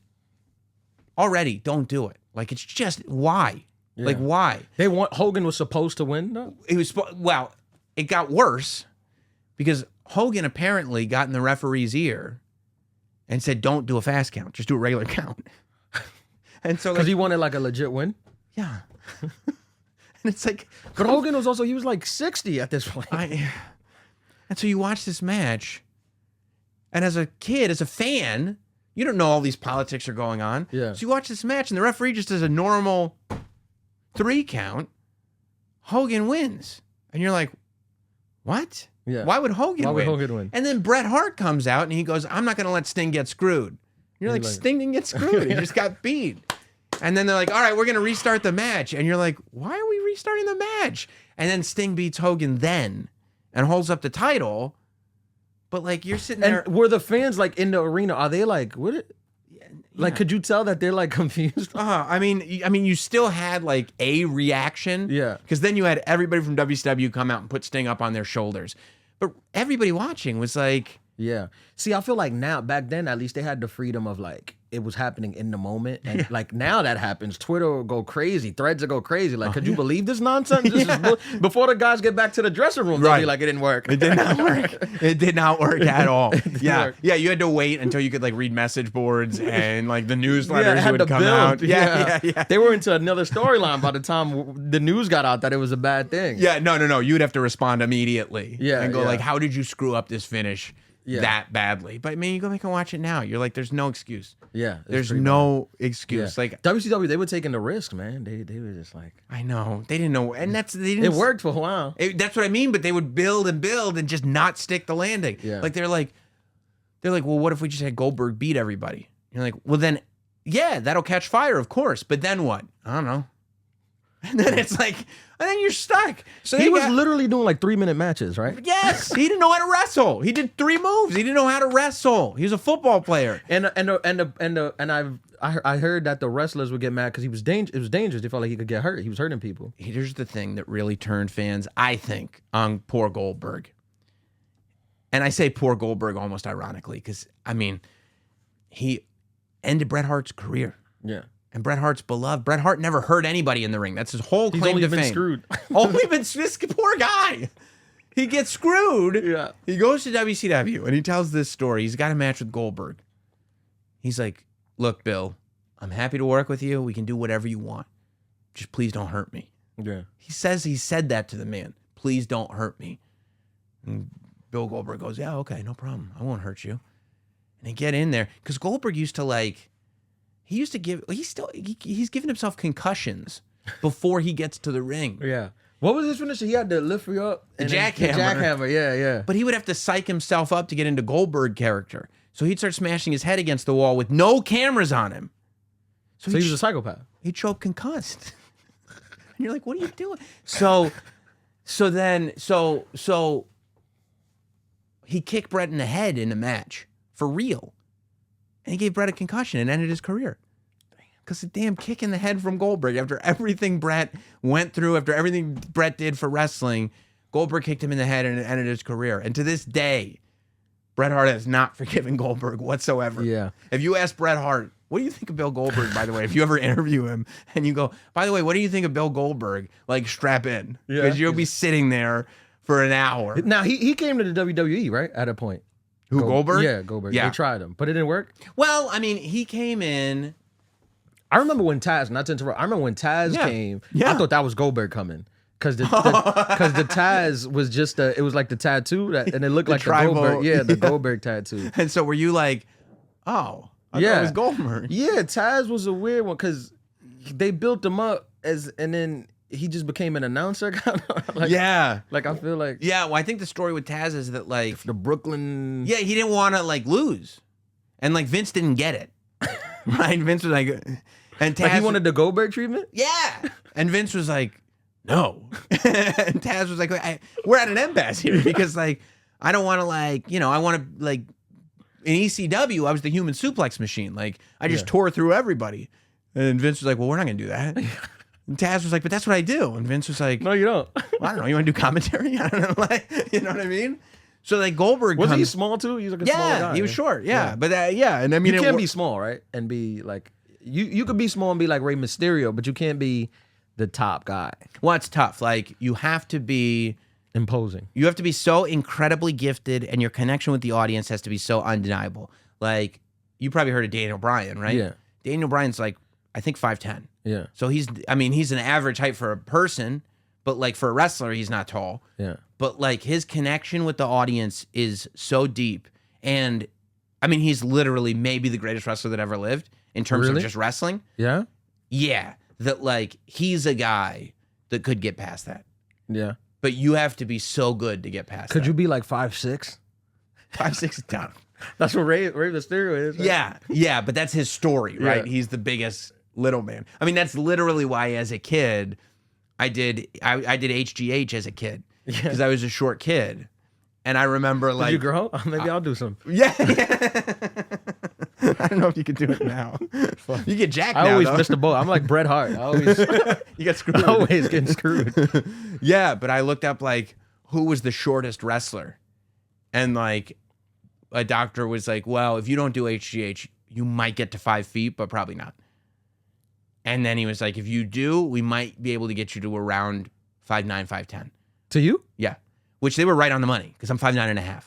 already, don't do it. Like, it's just, why? Yeah. Like, why? Hogan was supposed to win, though? It got worse because Hogan apparently got in the referee's ear and said, don't do a fast count. Just do a regular count. And so, Because he wanted like a legit win? Yeah. And it's like, But Hogan was also, he was like 60 at this point. and so you watch this match, and as a kid, as a fan, you don't know all these politics are going on. Yeah. So you watch this match, and the referee just does a normal 3 count. Hogan wins. And you're like, what? Yeah. Why would Hogan win? Why would Hogan win? And then Bret Hart comes out, and he goes, I'm not going to let Sting get screwed. And you're like, Sting didn't get screwed. He just got beat. And then they're like, all right, we're going to restart the match. And you're like, why are we restarting the match? And then Sting beats Hogan then and holds up the title. But like, you're sitting there. And were the fans like in the arena? Are they like, what? Like, could you tell that they're like confused? I mean, you still had like a reaction. Yeah. Because then you had everybody from WCW come out and put Sting up on their shoulders. But everybody watching was like, Yeah. See, I feel like now, back then, at least they had the freedom of like, it was happening in the moment. And like now that happens, Twitter will go crazy, threads will go crazy. Like, could you believe this nonsense? This is before the guys get back to the dressing room, they'll be like, it didn't work. It did not work. It did not work at all. Yeah. work. Yeah. You had to wait until you could like read message boards and like the newsletters had would to come build. out. Yeah. They were into another storyline by the time the news got out that it was a bad thing. Yeah. No. You'd have to respond immediately. Yeah, And go yeah. like, how did you screw up this finish that badly? But I mean, you go back and watch it now. You're like, there's no excuse. Yeah. it's There's pretty no bad. excuse. Yeah. Like, WCW, they were taking the risk, man. They were just like, I know they didn't know, and they didn't. it worked for a while. That's what I mean. But they would build and just not stick the landing. Yeah. Like they're like, well, what if we just had Goldberg beat everybody? You're like, well, then, yeah, that'll catch fire, of course. But then what? I don't know. And then it's like, and then you're stuck. So He was literally doing like 3-minute matches, right? yes, he didn't know how to wrestle. He did 3 moves. He didn't know how to wrestle. He was a football player. And I heard that the wrestlers would get mad because it was dangerous. They felt like he could get hurt. He was hurting people. Here's the thing that really turned fans, I think, on poor Goldberg. And I say poor Goldberg almost ironically because, I mean, he ended Bret Hart's career. Yeah. And Bret Hart's beloved. Bret Hart never hurt anybody in the ring. That's his whole He's claim only to been fame. screwed. Only been this poor guy. He gets screwed. Yeah. He goes to WCW and he tells this story. He's got a match with Goldberg. He's like, look, Bill, I'm happy to work with you. We can do whatever you want. Just please don't hurt me. Yeah. He said that to the man. Please don't hurt me. And Bill Goldberg goes, yeah, okay, no problem. I won't hurt you. And they get in there. Because Goldberg used to he's giving himself concussions before he gets to the ring. Yeah. What was his finisher? He had to lift you up. The and then- jackhammer. The jackhammer, yeah. But he would have to psych himself up to get into Goldberg character. So he'd start smashing his head against the wall with no cameras on him. So he was a psychopath. He'd show up concussed. And you're like, what are you doing? So he kicked Bret in the head in a match for real. And he gave Bret a concussion and ended his career. Because the damn kick in the head from Goldberg, after everything Bret went through, after everything Bret did for wrestling, Goldberg kicked him in the head and it ended his career. And to this day, Bret Hart has not forgiven Goldberg whatsoever. Yeah. If you ask Bret Hart, what do you think of Bill Goldberg, by the way? If you ever interview him and you go, by the way, what do you think of Bill Goldberg? Like, strap in. Yeah. Because you'll be sitting there for an hour. Now, he came to the WWE, right? At a point. Who, Goldberg? Yeah, Goldberg. Yeah. They tried him, but it didn't work. Well, I mean, he came in. I remember when Taz, not to interrupt, I remember when Taz Yeah. came, Yeah. I thought that was Goldberg coming. Because the Taz was just it was like the tattoo and it looked like tribal- the Goldberg. The Goldberg tattoo. And so were you like, oh, I thought it was Goldberg. Yeah, Taz was a weird one because they built him up and then he just became an announcer kind of. Like, Yeah. Like I feel like Yeah, well, I think the story with Taz is that, like, the Brooklyn. yeah, he didn't want to, like, lose. And, like, Vince didn't get it. Right? Vince was like, and Taz. Like he wanted the Goldberg treatment? Yeah. And Vince was like, no. And Taz was like, we're at an impasse here because, like, I don't want to, like, I want to, like, in ECW, I was the human suplex machine. Like, I just tore through everybody. And Vince was like, well, we're not going to do that. And Taz was like, but that's what I do. And Vince was like, No, you don't. well, I don't know. You want to do commentary? I don't know. Like, you know what I mean? So, like, Goldberg Was he comes- small too? He was like a small guy. he was short. Yeah. Yeah. But, and I mean, You it can't wor- be small, right? And be like you could be small and be like Rey Mysterio, but you can't be the top guy. well, it's tough. Like, you have to be Imposing. so incredibly gifted, and your connection with the audience has to be so undeniable. Like, you probably heard of Daniel Bryan, right? Yeah. Daniel Bryan's like, I think 5'10". Yeah. So he's an average height for a person, but like for a wrestler, he's not tall. Yeah. But like his connection with the audience is so deep. And I mean, he's literally maybe the greatest wrestler that ever lived in terms of Really? just wrestling. Yeah? Yeah. That like he's a guy that could get past that. Yeah. But you have to be so good to get past that. Could you be like 5'6"? 5'6" is down. That's what Rey Mysterio is. Right? Yeah, but that's his story, right? Yeah. He's the biggest little man. I mean, that's literally why as a kid, I did HGH as a kid because I was a short kid. And I remember Did like you grow? Maybe I'll do some. Yeah. I don't know if you can do it now. You get jacked now. I always though. miss the boat. I'm like Bret Hart. I always You get screwed. always getting screwed. Yeah, but I looked up like who was the shortest wrestler. And like a doctor was like, well, if you don't do HGH, you might get to 5 feet, but probably not. And then he was like, if you do, we might be able to get you to around 5'9", 5'10". To you? Yeah. Which they were right on the money because I'm 5'9.5".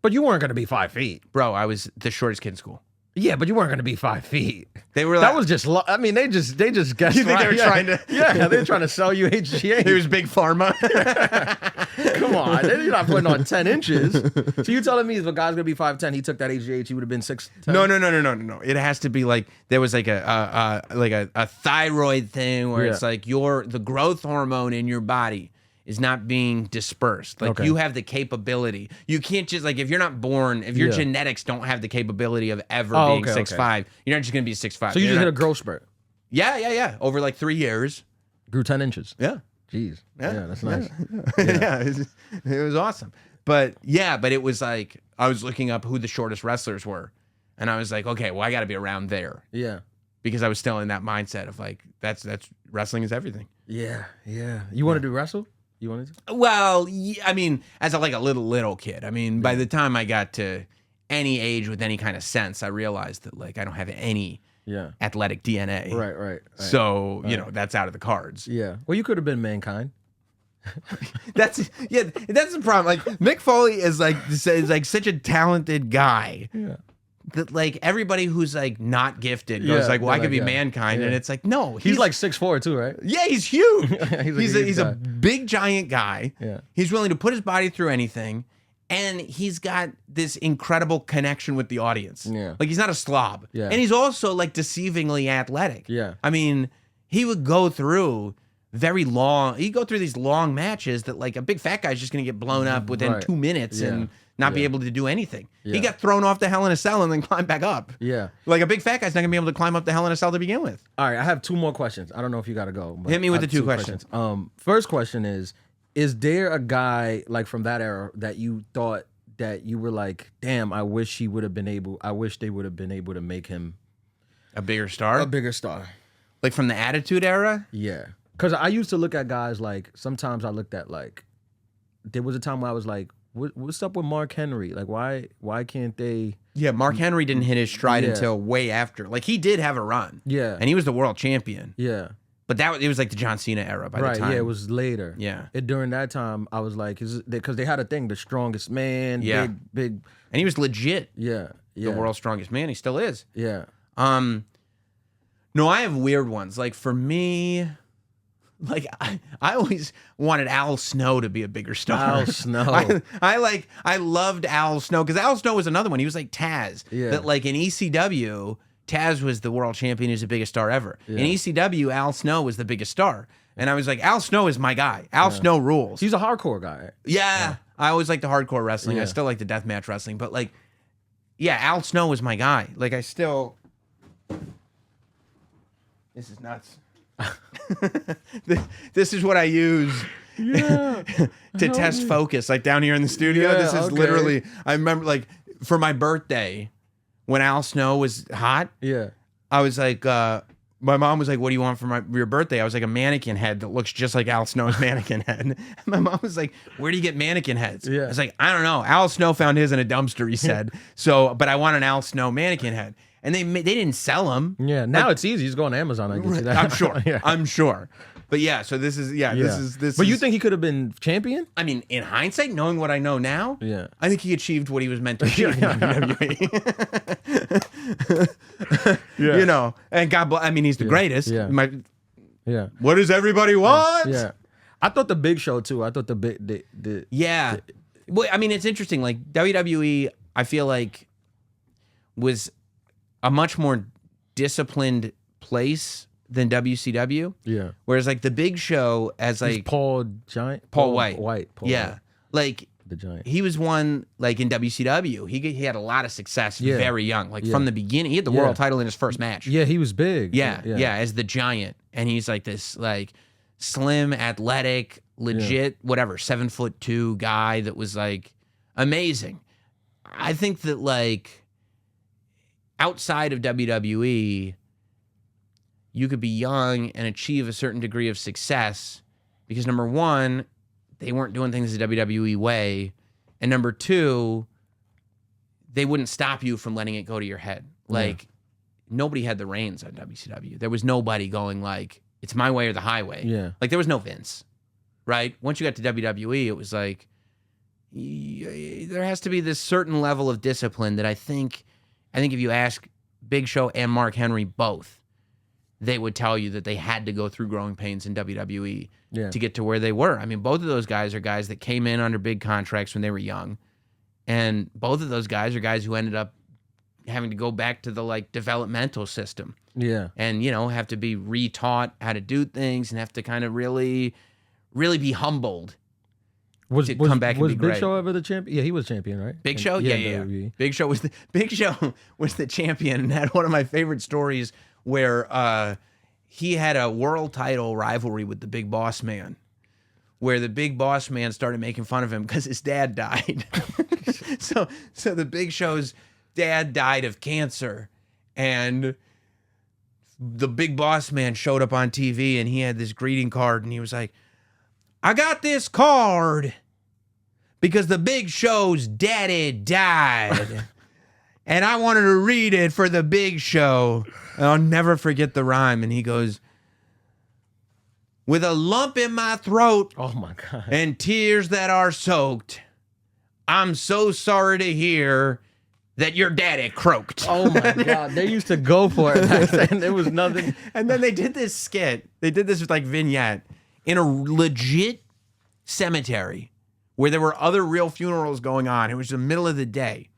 But you weren't going to be 5 feet. Bro, I was the shortest kid in school. Yeah, but you weren't going to be 5 feet. They were that was just. I mean, they just guessed. You think they were trying to? Yeah, they were trying to sell you HGH. It was big pharma. Come on, you're not putting on 10 inches. So you telling me if a guy's gonna be 5'10", he took that HGH, he would have been 6'10"? No. It has to be like there was like a thyroid thing where it's like the growth hormone in your body is not being dispersed. Like you have the capability. You can't just like if you're not born, if your genetics don't have the capability of ever being 6'5", you're not just gonna be 6'5". So you just hit a growth spurt. Yeah. Over like 3 years. Grew 10 inches. Yeah. Jeez. Yeah, that's nice. Yeah, it was awesome. But it was like I was looking up who the shortest wrestlers were. And I was like, okay, well, I gotta be around there. Yeah. Because I was still in that mindset of like, that's wrestling is everything. Yeah. You want to do wrestle? You wanted to? Well, I mean, as a little kid. I mean, by the time I got to any age with any kind of sense, I realized that like I don't have any athletic DNA. Right. So, you know, that's out of the cards. Yeah. Well, you could have been Mankind. That's the problem. Like Mick Foley is like such a talented guy. Yeah. That like everybody who's like not gifted goes like, well, I could be Mankind, and it's like, no, he's like 6'4" too, right? Yeah, he's huge. he's a big giant guy. Yeah, he's willing to put his body through anything, and he's got this incredible connection with the audience. Yeah, like he's not a slob. Yeah, and he's also like deceivingly athletic. Yeah, I mean, he would go through he'd go through these long matches that like a big fat guy's just gonna get blown up within 2 minutes and not be able to do anything. He got thrown off the Hell in a Cell and then climbed back up. Yeah. Like a big fat guy's not gonna be able to climb up the Hell in a Cell to begin with. All right, I have 2 more questions. I don't know if you gotta go. Hit me with the 2 questions. First question is there a guy like from that era that you thought that you were like, damn, I wish they would have been able to make him a bigger star? A bigger star. Like from the Attitude Era? Yeah. Because I used to look at guys like, sometimes I looked at like, there was a time where I was like, what's up with Mark Henry? Like, why can't they? Yeah, Mark Henry didn't hit his stride until way after. Like, he did have a run. Yeah. And he was the world champion. Yeah. But it was like the John Cena era by the time. Right, yeah, it was later. Yeah. During that time, I was like, because they had a thing, the strongest man, big. And he was legit. Yeah. The world's strongest man. He still is. Yeah. No, I have weird ones. Like, for me... Like I always wanted Al Snow to be a bigger star. Al Snow. I loved Al Snow because Al Snow was another one. He was like Taz. Yeah. That like in ECW, Taz was the world champion. He was the biggest star ever. Yeah. In ECW, Al Snow was the biggest star. And I was like, Al Snow is my guy. Al Snow rules. He's a hardcore guy. Yeah. I always liked the hardcore wrestling. I still like the deathmatch wrestling. But like, yeah, Al Snow was my guy. Like I still... This is nuts. This is what I use to test focus, like down here in the studio. Yeah, this is literally, I remember like for my birthday when Al Snow was hot. Yeah. I was like, my mom was like, what do you want for your birthday? I was like, a mannequin head that looks just like Al Snow's mannequin head. And my mom was like, where do you get mannequin heads? Yeah. I was like, I don't know. Al Snow found his in a dumpster, he said. But I want an Al Snow mannequin head. And they didn't sell them. Yeah, now it's easy. Just go on Amazon. I get you that. I'm sure. I'm sure. But yeah, so this is this. But you think he could have been champion? I mean, in hindsight, knowing what I know now, I think he achieved what he was meant to achieve in WWE. You know, and God bless. I mean, he's the greatest. Yeah. What does everybody want? Yeah. I thought the Big Show too. I thought Well, I mean, it's interesting. Like WWE, I feel like was a much more disciplined place than WCW. Yeah. Whereas like the Big Show as like Paul White. Like the Giant. He was one like in WCW. He had a lot of success very young. Like from the beginning. He had the world title in his first match. Yeah, he was big. Yeah, as the Giant. And he's like this like slim, athletic, legit, whatever, 7'2" guy that was like amazing. I think that like outside of WWE, you could be young and achieve a certain degree of success because number one, they weren't doing things the WWE way. And number two, they wouldn't stop you from letting it go to your head. Like, nobody had the reins on WCW. There was nobody going like, it's my way or the highway. Yeah. Like, there was no Vince, right? Once you got to WWE, it was like, there has to be this certain level of discipline that I think if you ask Big Show and Mark Henry both, they would tell you that they had to go through growing pains in WWE to get to where they were. I mean, both of those guys are guys that came in under big contracts when they were young. And both of those guys are guys who ended up having to go back to the like developmental system. Yeah. And, have to be retaught how to do things and have to kind of really, really be humbled to come back and be great. Was Big Show ever the champion? Yeah, he was champion, right? Big Show? Yeah. Big Show was the champion and had one of my favorite stories where he had a world title rivalry with the Big Boss Man, where the Big Boss Man started making fun of him because his dad died. so the Big Show's dad died of cancer, and the Big Boss Man showed up on TV, and he had this greeting card, and he was like, I got this card because the Big Show's daddy died. And I wanted to read it for the Big Show. And I'll never forget the rhyme. And he goes, with a lump in my throat. Oh, my God. And tears that are soaked. I'm so sorry to hear that your daddy croaked. Oh, my God. They used to go for it back then. There was nothing. And then they did this skit. They did this with like vignette in a legit cemetery where there were other real funerals going on. It was the middle of the day.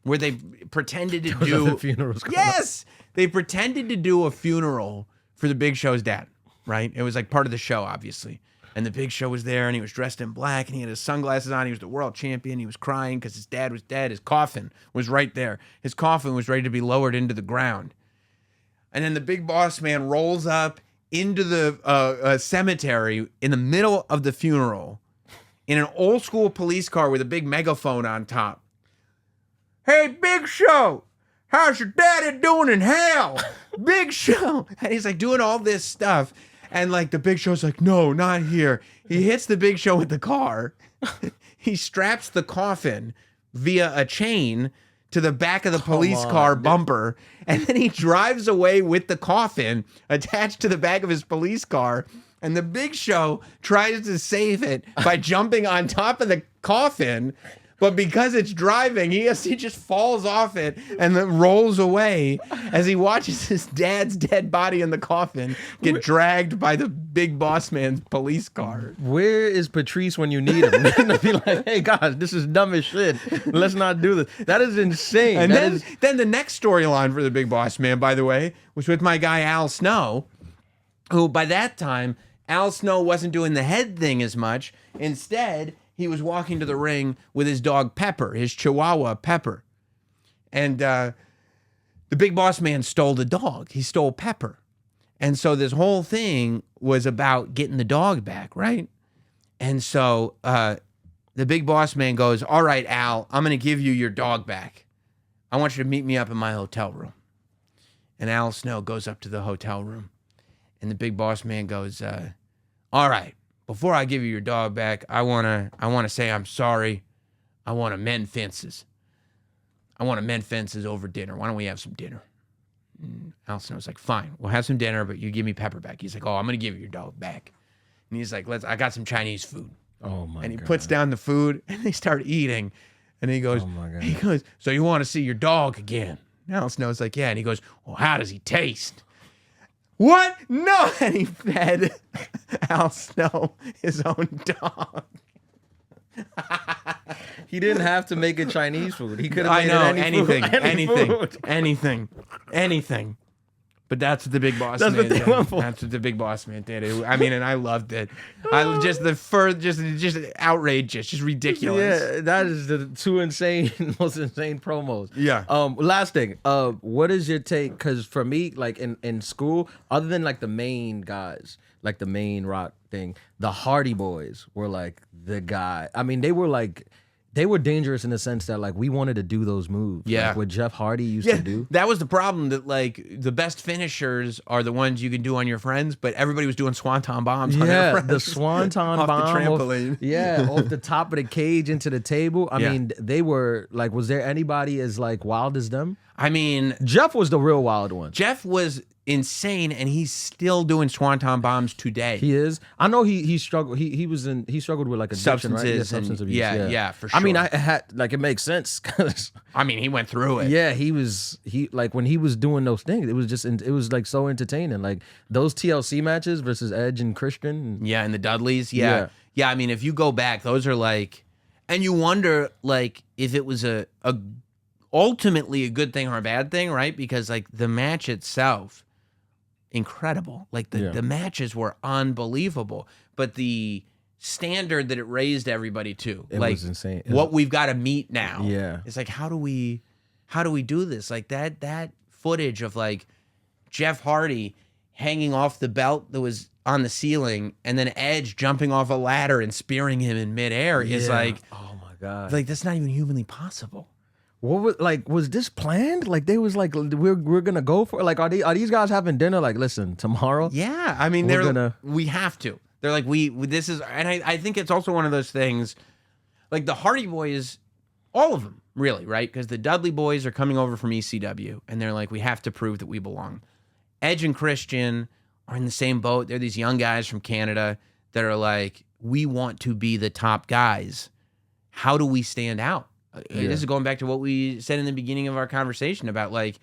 Where they pretended to do funerals. Yes, they pretended to do a funeral for the Big Show's dad. Right, it was like part of the show, obviously. And the Big Show was there, and he was dressed in black, and he had his sunglasses on. He was the world champion. He was crying because his dad was dead. His coffin was right there. His coffin was ready to be lowered into the ground. And then the Big Boss Man rolls up into the cemetery in the middle of the funeral in an old school police car with a big megaphone on top. Hey, Big Show, how's your daddy doing in hell? Big Show. And he's like doing all this stuff. And like the Big Show's like, no, not here. He hits the Big Show with the car. He straps the coffin via a chain to the back of the police car bumper. And then he drives away with the coffin attached to the back of his police car. And the Big Show tries to save it by jumping on top of the coffin. But because it's driving, he just falls off it and then rolls away as he watches his dad's dead body in the coffin get dragged by the Big Boss Man's police car. Where is Patrice when you need him? To be like, hey, guys, this is dumb as shit. Let's not do this. That is insane. And then the next storyline for the Big Boss Man, by the way, was with my guy Al Snow, who by that time, Al Snow wasn't doing the head thing as much. Instead, he was walking to the ring with his dog Pepper, his Chihuahua Pepper. And the Big Boss Man stole the dog. He stole Pepper. And so this whole thing was about getting the dog back, right? And so the Big Boss Man goes, all right, Al, I'm going to give you your dog back. I want you to meet me up in my hotel room. And Al Snow goes up to the hotel room. And the Big Boss Man goes, all right. Before I give you your dog back, I wanna say I'm sorry. I want to mend fences. I want to mend fences over dinner. Why don't we have some dinner? And Al Snow's like, fine, we'll have some dinner, but you give me Pepper back. He's like, oh, I'm gonna give you your dog back. And he's like, I got some Chinese food. Oh my God. And he puts down the food and they start eating. And he goes, so you want to see your dog again? And Al Snow's like, yeah. And he goes, well, how does he taste? What? No. And he fed Al Snow his own dog. He didn't have to make it Chinese food. He could have made anything. But that's what the Big Boss Man did. That's what the Big Boss Man did. I mean, and I loved it. Just outrageous, just ridiculous. Yeah, that is the two insane, most insane promos. Yeah. Last thing. What is your take? Because for me, like in school, other than like the main guys, like the main rock thing, the Hardy Boys were like the guy. I mean, they were like they were dangerous in the sense that like we wanted to do those moves. Yeah. Like what Jeff Hardy used to do. That was the problem, that like the best finishers are the ones you can do on your friends, but everybody was doing swanton bombs on their friends. The swanton off bomb the trampoline. off the top of the cage into the table. I mean, they were like, was there anybody as like wild as them? I mean, Jeff was the real wild one. Jeff was insane, and he's still doing swanton bombs today. He is. I know he struggled. He struggled with like addiction, right? Yeah, substance abuse. Yeah, for sure. I mean, I had like it makes sense because I mean, he went through it. yeah, he like when he was doing those things, it was just it was like so entertaining. Like those TLC matches versus Edge and Christian. Yeah, and the Dudleys. Yeah. I mean, if you go back, those are like, and you wonder like if it was a ultimately a good thing or a bad thing, right? Because like the match itself, incredible. Like the matches were unbelievable, but the standard that it raised everybody to, It like was insane. what we've got to meet now. Yeah. It's like, how do we do this? Like that footage of like Jeff Hardy hanging off the belt that was on the ceiling, and then Edge jumping off a ladder and spearing him in midair is like, oh my god, like that's not even humanly possible. What was this planned? Like they was like we're gonna go for it? Like are these guys having dinner? Like listen, tomorrow. Yeah, I mean we have to. They're like we this is, and I think it's also one of those things, like the Hardy Boys, all of them really, right? Because the Dudley Boys are coming over from ECW, and they're like, we have to prove that we belong. Edge and Christian are in the same boat. They're these young guys from Canada that are like, we want to be the top guys. How do we stand out? This is going back to what we said in the beginning of our conversation about like,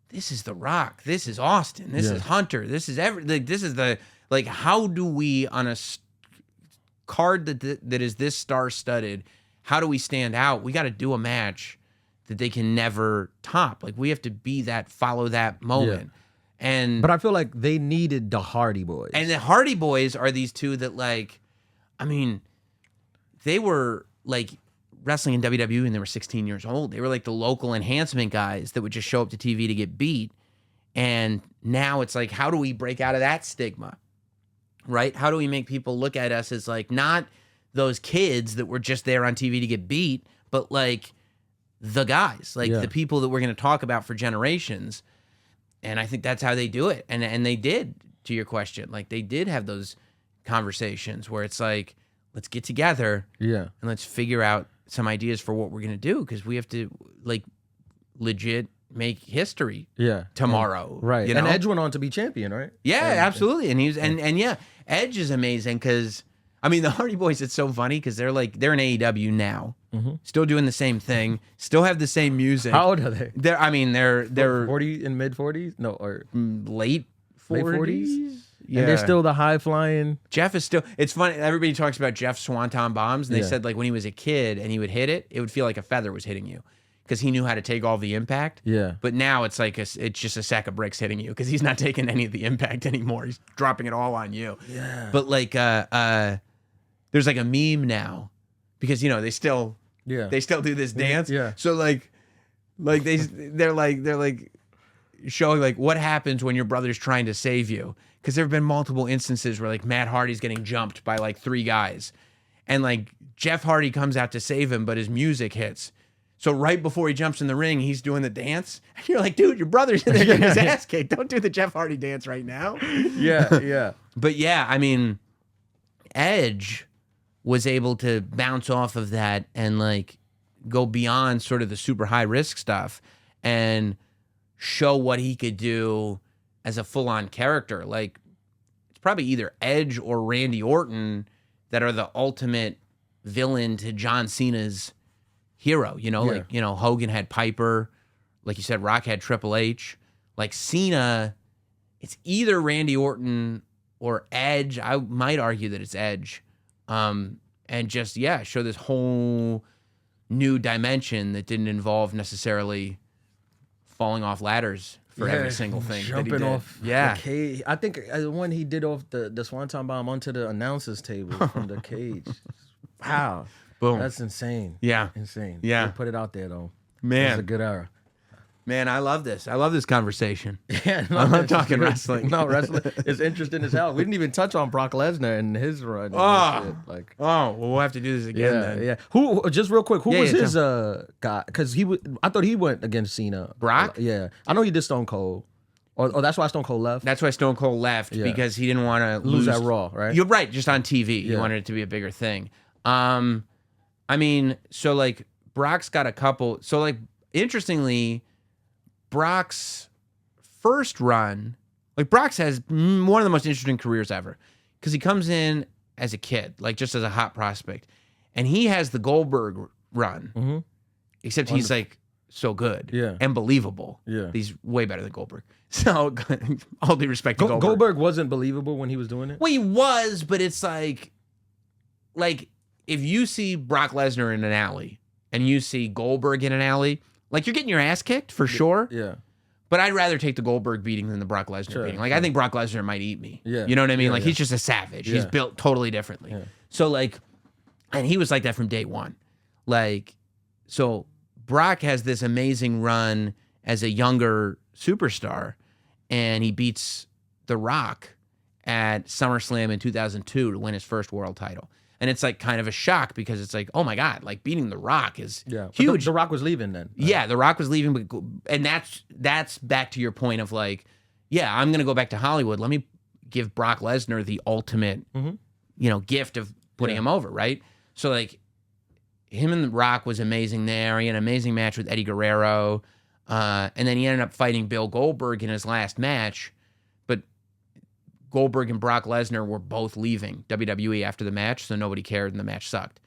this is The Rock, this is Austin, this is Hunter, this is this is the, like, how do we on a card that is this star-studded, how do we stand out? We got to do a match that they can never top. Like we have to be that, follow that moment. But I feel like they needed the Hardy Boys. And the Hardy Boys are these two that like, I mean, they were like wrestling in WWE and they were 16 years old. They were like the local enhancement guys that would just show up to TV to get beat. And now it's like, how do we break out of that stigma? Right? How do we make people look at us as like not those kids that were just there on TV to get beat, but like the guys, like the people that we're going to talk about for generations. And I think that's how they do it. And they did, to your question. Like they did have those conversations where it's like, let's get together and let's figure out some ideas for what we're going to do, because we have to like legit make history tomorrow. Right. You know? And Edge went on to be champion, right? Yeah, absolutely. And he was and yeah, Edge is amazing because I mean the Hardy Boys, it's so funny because they're in AEW now. Still doing the same thing, still have the same music. How old are they? They're 40 in mid 40s? No, or late 40s. Yeah. And they're still the high flying. Jeff is still, it's funny, everybody talks about Jeff's swanton bombs, and they said like when he was a kid and he would hit it would feel like a feather was hitting you because he knew how to take all the impact. Yeah. But now it's like it's just a sack of bricks hitting you because he's not taking any of the impact anymore. He's dropping it all on you. Yeah. But like there's like a meme now because you know they still do this dance. Yeah. So like they're like showing like what happens when your brother's trying to save you. Because there have been multiple instances where like Matt Hardy's getting jumped by like 3 guys. And like Jeff Hardy comes out to save him, but his music hits. So right before he jumps in the ring, he's doing the dance. And you're like, dude, your brother's in there getting his ass kicked. Don't do the Jeff Hardy dance right now. Yeah. But yeah, I mean, Edge was able to bounce off of that and like go beyond sort of the super high risk stuff and show what he could do as a full-on character. Like it's probably either Edge or Randy Orton that are the ultimate villain to John Cena's hero. You know, like, you know, Hogan had Piper, like you said, Rock had Triple H. Like Cena, it's either Randy Orton or Edge. I might argue that it's Edge. And just, show this whole new dimension that didn't involve necessarily falling off ladders for every single thing jumping that he did. Off the cage. I think when he did off the swanton bomb onto the announcer's table from the cage. Wow. Boom. That's insane. Yeah. Insane. Yeah. They put it out there though. Man. It's a good era. Man, I love this. I love this conversation. Yeah, I love talking wrestling. No, wrestling is interesting as hell. We didn't even touch on Brock Lesnar and his run. Oh, Like, well, we'll have to do this again then. yeah. Who? Just real quick, who Yeah, was yeah, his guy? Because I thought he went against Cena. Brock? Yeah, I know he did Stone Cold. Or that's why Stone Cold left. That's why Stone Cold left, because he didn't want to lose that Raw, right? You're right, just on TV. He wanted it to be a bigger thing. I mean, so like Brock's got a couple. So like, interestingly, Brock's first run, like Brock's has one of the most interesting careers ever, because he comes in as a kid, like just as a hot prospect, and he has the Goldberg run, except he's like so good and believable. Yeah. He's way better than Goldberg. So all due respect to Goldberg. Goldberg wasn't believable when he was doing it? Well, he was, but it's like if you see Brock Lesnar in an alley and you see Goldberg in an alley, like you're getting your ass kicked for sure. Yeah. But I'd rather take the Goldberg beating than the Brock Lesnar beating. Like, I think Brock Lesnar might eat me. Yeah. You know what I mean? He's just a savage. He's built totally differently. Yeah. So, like, and he was like that from day one. Like, so Brock has this amazing run as a younger superstar, and he beats The Rock at SummerSlam in 2002 to win his first world title. And it's like kind of a shock, because it's like, oh my God, like beating The Rock is huge. The Rock was leaving then. Right? Yeah, The Rock was leaving, and that's back to your point of like, yeah, I'm gonna go back to Hollywood. Let me give Brock Lesnar the ultimate, gift of putting him over, right? So like, him and The Rock was amazing there. He had an amazing match with Eddie Guerrero, and then he ended up fighting Bill Goldberg in his last match. But Goldberg and Brock Lesnar were both leaving WWE after the match, so nobody cared, and the match sucked.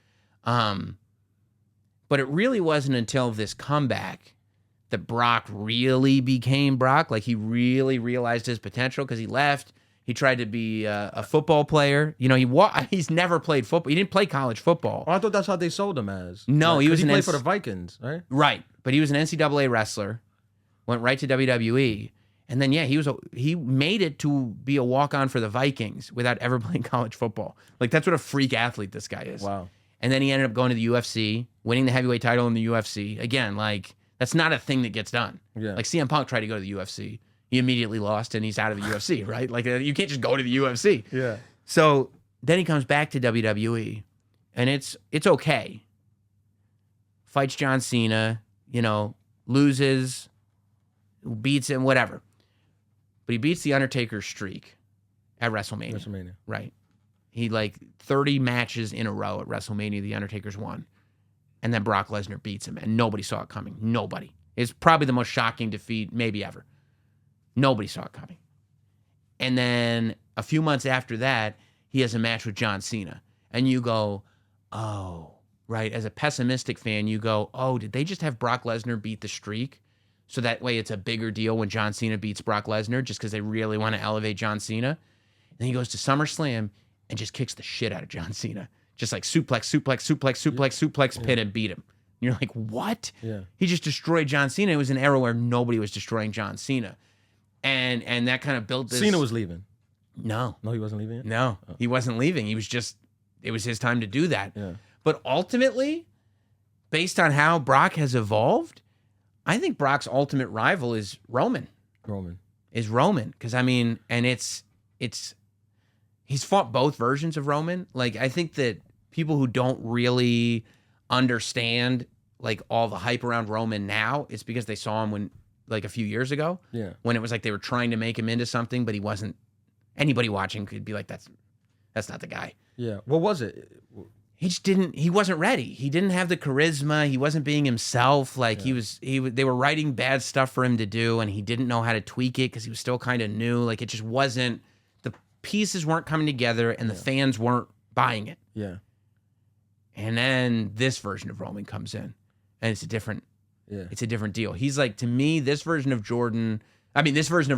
But it really wasn't until this comeback that Brock really became Brock. Like, he really realized his potential, because he left. He tried to be a football player. You know, he's never played football. He didn't play college football. Oh, I thought that's how they sold him as. No, like, he was he played for the Vikings, right? Right, but he was an NCAA wrestler, went right to WWE. And then, he made it to be a walk-on for the Vikings without ever playing college football. Like, that's what a freak athlete this guy is. Wow. And then he ended up going to the UFC, winning the heavyweight title in the UFC. Again, like, that's not a thing that gets done. Yeah. Like, CM Punk tried to go to the UFC. He immediately lost, and he's out of the UFC, right? Like, you can't just go to the UFC. Yeah. So then he comes back to WWE, and it's okay. Fights John Cena, loses, beats him, whatever. But he beats The Undertaker's streak at WrestleMania. Right. He, 30 matches in a row at WrestleMania, The Undertaker's won. And then Brock Lesnar beats him, and nobody saw it coming. Nobody. It's probably the most shocking defeat maybe ever. Nobody saw it coming. And then a few months after that, he has a match with John Cena. And you go, oh, right. As a pessimistic fan, you go, oh, did they just have Brock Lesnar beat the streak? So that way it's a bigger deal when John Cena beats Brock Lesnar, just because they really want to elevate John Cena. And then he goes to SummerSlam and just kicks the shit out of John Cena. Just like suplex, pin, and beat him. And you're like, what? Yeah. He just destroyed John Cena. It was an era where nobody was destroying John Cena. And that kind of built this. Cena was leaving. No, he wasn't leaving yet? No, he wasn't leaving. He was just, it was his time to do that. Yeah. But ultimately, based on how Brock has evolved, I think Brock's ultimate rival is Roman. Because, I mean, and it's he's fought both versions of Roman. Like, I think that people who don't really understand, like, all the hype around Roman now, it's because they saw him when, like, a few years ago. Yeah. When it was like they were trying to make him into something, but he wasn't. Anybody watching could be like, that's not the guy. Yeah. What was it? He wasn't ready. He didn't have the charisma. He wasn't being himself. Like, they were writing bad stuff for him to do, and he didn't know how to tweak it because he was still kind of new. Like, it just wasn't, the pieces weren't coming together, and the fans weren't buying it. Yeah. And then this version of Roman comes in, and it's a different deal. He's like, to me, this version of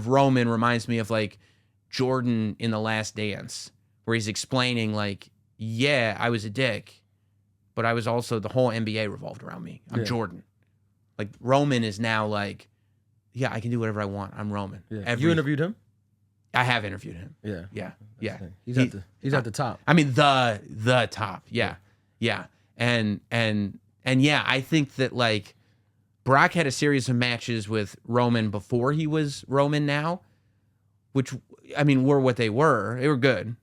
Roman reminds me of like Jordan in The Last Dance, where he's explaining like, yeah, I was a dick, but I was also, the whole NBA revolved around me. I'm Jordan. Like, Roman is now like, yeah, I can do whatever I want. I'm Roman. Yeah. You interviewed him? I have interviewed him. Yeah. Yeah. He's at the top. I mean, the top. Yeah. And yeah, I think that like Brock had a series of matches with Roman before he was Roman now, which, I mean, were what they were. They were good.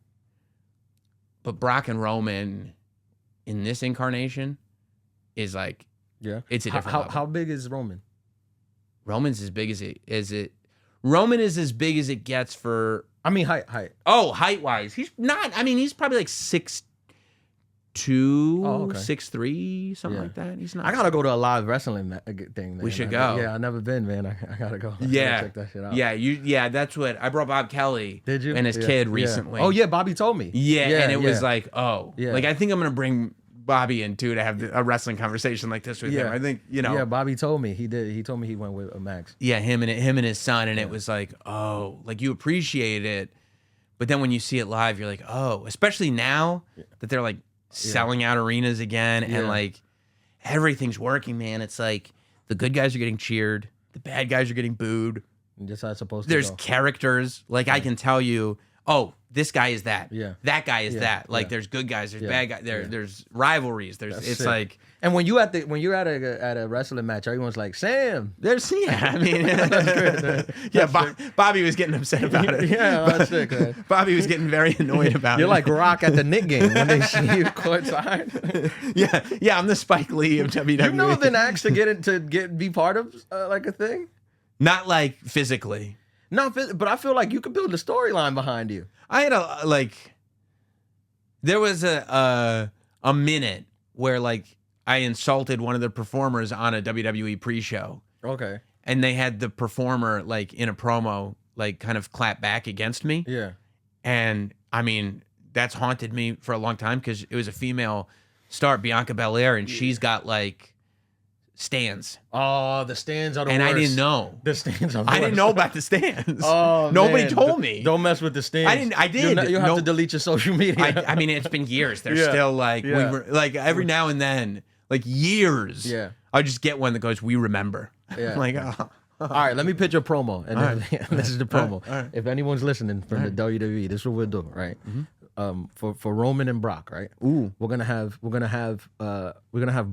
But Brock and Roman in this incarnation is like, it's a different level. How big is Roman? Roman's as big as it. Roman is as big as it gets for. I mean, height. Oh, height wise, he's not. I mean, he's probably like 6'2", 6'3", something like that. He's not. I gotta go to a live wrestling thing. Man. We should go. Yeah, I've never been, man. I gotta go. Yeah, check that shit out. Yeah, that's what I brought Bob Kelly. Did you? And his kid recently. Oh yeah, Bobby told me. Yeah, and it was like, Yeah. I think I'm gonna bring Bobby in too to have a wrestling conversation like this with him. I think Yeah, Bobby told me he did. He told me he went with Max. Yeah, him and his son, and it was like, like you appreciate it, but then when you see it live, you're like, especially now that they're like selling out arenas again, and like everything's working, man. It's like the good guys are getting cheered, the bad guys are getting booed. Just how it's supposed to. There's characters, like I can tell you, this guy is that. Yeah. That guy is that. Like there's good guys, there's bad guys, there's rivalries. It's sick. Like, and when you're at a wrestling match, everyone's like, Sam. There's I mean that's good. Bobby was getting upset about it. Yeah, that's sick, man. Bobby was getting very annoyed about it. You're like Rock at the Knick game when they see you courtside. Yeah, I'm the Spike Lee of WWE. You've never been asked to be part of like a thing? Not like physically. No, but I feel like you could build a storyline behind you. I had there was a minute where like I insulted one of the performers on a WWE pre-show. Okay. And they had the performer like in a promo like kind of clap back against me. Yeah. And I mean, that's haunted me for a long time because it was a female star, Bianca Belair, and she's got like stands. Oh, the stands are the worst. And I didn't know. The stands are the worst. I didn't know about the stands. Oh, nobody man. told me. Don't mess with the stands. I did. You'll have to delete your social media. I mean, it's been years. They're still like, we were, like every now and then, like years. Yeah. I just get one that goes, "We remember." Yeah. I'm like, All right, let me pitch a promo. And this is the promo. All right. If anyone's listening from the WWE, this is what we'll do, right? For Roman and Brock, right? Ooh. We're gonna have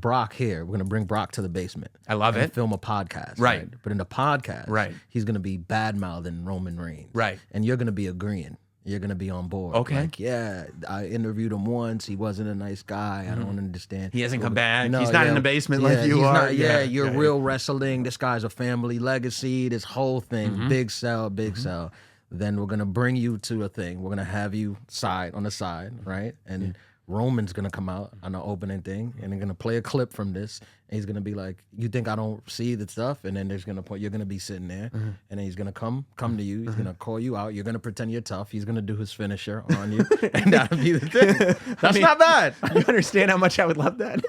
Brock here. We're gonna bring Brock to the basement. I love it. Film a podcast, Right. But in the podcast, Right. he's gonna be bad mouthing Roman Reigns, Right. And you're gonna be agreeing. You're gonna be on board. Okay. Like, yeah, I interviewed him once. He wasn't a nice guy. I don't understand. He hasn't come back. No, He's not in the basement like you he's are. Not, you're real wrestling. This guy's a family legacy. This whole thing, big sell, big sell. Then we're gonna bring you to a thing. We're gonna have you on the side, right? And Roman's gonna come out on the opening thing, and they're gonna play a clip from this. And he's gonna be like, "You think I don't see the stuff?" And then you're gonna be sitting there, and then he's gonna come to you. He's gonna call you out. You're gonna pretend you're tough. He's gonna do his finisher on you, and that'll be the thing. That's not bad. You understand how much I would love that?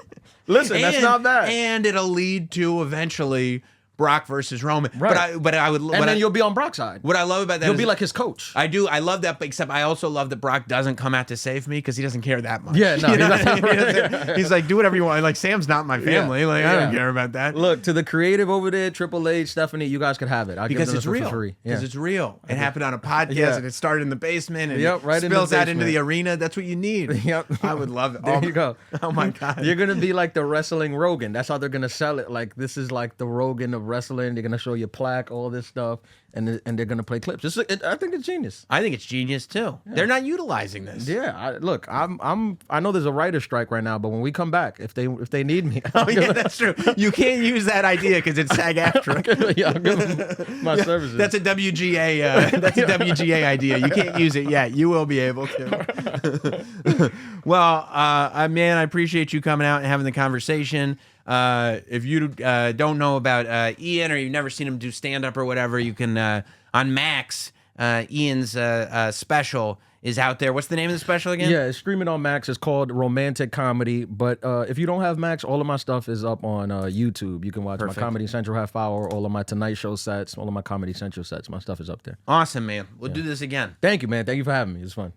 Listen, that's not bad. And it'll lead to eventually Brock versus Roman. Right. But I would. And then you'll be on Brock's side. What I love about that You'll is be like his coach. I do. I love that, except I also love that Brock doesn't come out to save me because he doesn't care that much. Yeah, no, You know what I mean? He's like, do whatever you want. Like, Sam's not my family. Like, I don't care about that. Look, to the creative over there, Triple H, Stephanie, you guys could have it. I'll Because give them it's this real. for free. Because it's real. It happened on a podcast, Yeah. and it started in the basement, and Right it in the spills out into basement. the arena. That's what you need. Yep. I would love it. There you go. Oh my God. You're gonna be like the wrestling Rogan. That's how they're gonna sell it. Like, this is like the Rogan of wrestling. They're gonna show your plaque, all this stuff, and they're gonna play clips. I think it's genius. I think it's genius too. They're not utilizing this. Yeah, I know there's a writer's strike right now, but when we come back, if they need me, Oh yeah, that's true. You can't use that idea because it's SAG-AFTRA. I'll give them my services. That's a WGA. That's a WGA idea. You can't use it yet. You will be able to. Well, man, I appreciate you coming out and having the conversation. If you don't know about Ian, or you've never seen him do stand-up or whatever, you can on Max. Ian's special is out there. What's the name of the special again? Yeah, it's streaming on Max. It's called Romantic Comedy. But if you don't have Max, all of my stuff is up on YouTube. You can watch my Comedy Central half hour, all of my Tonight Show sets, all of my Comedy Central sets. My stuff is up there. Awesome, man. We'll do this again. Thank you, man. Thank you for having me. It was fun.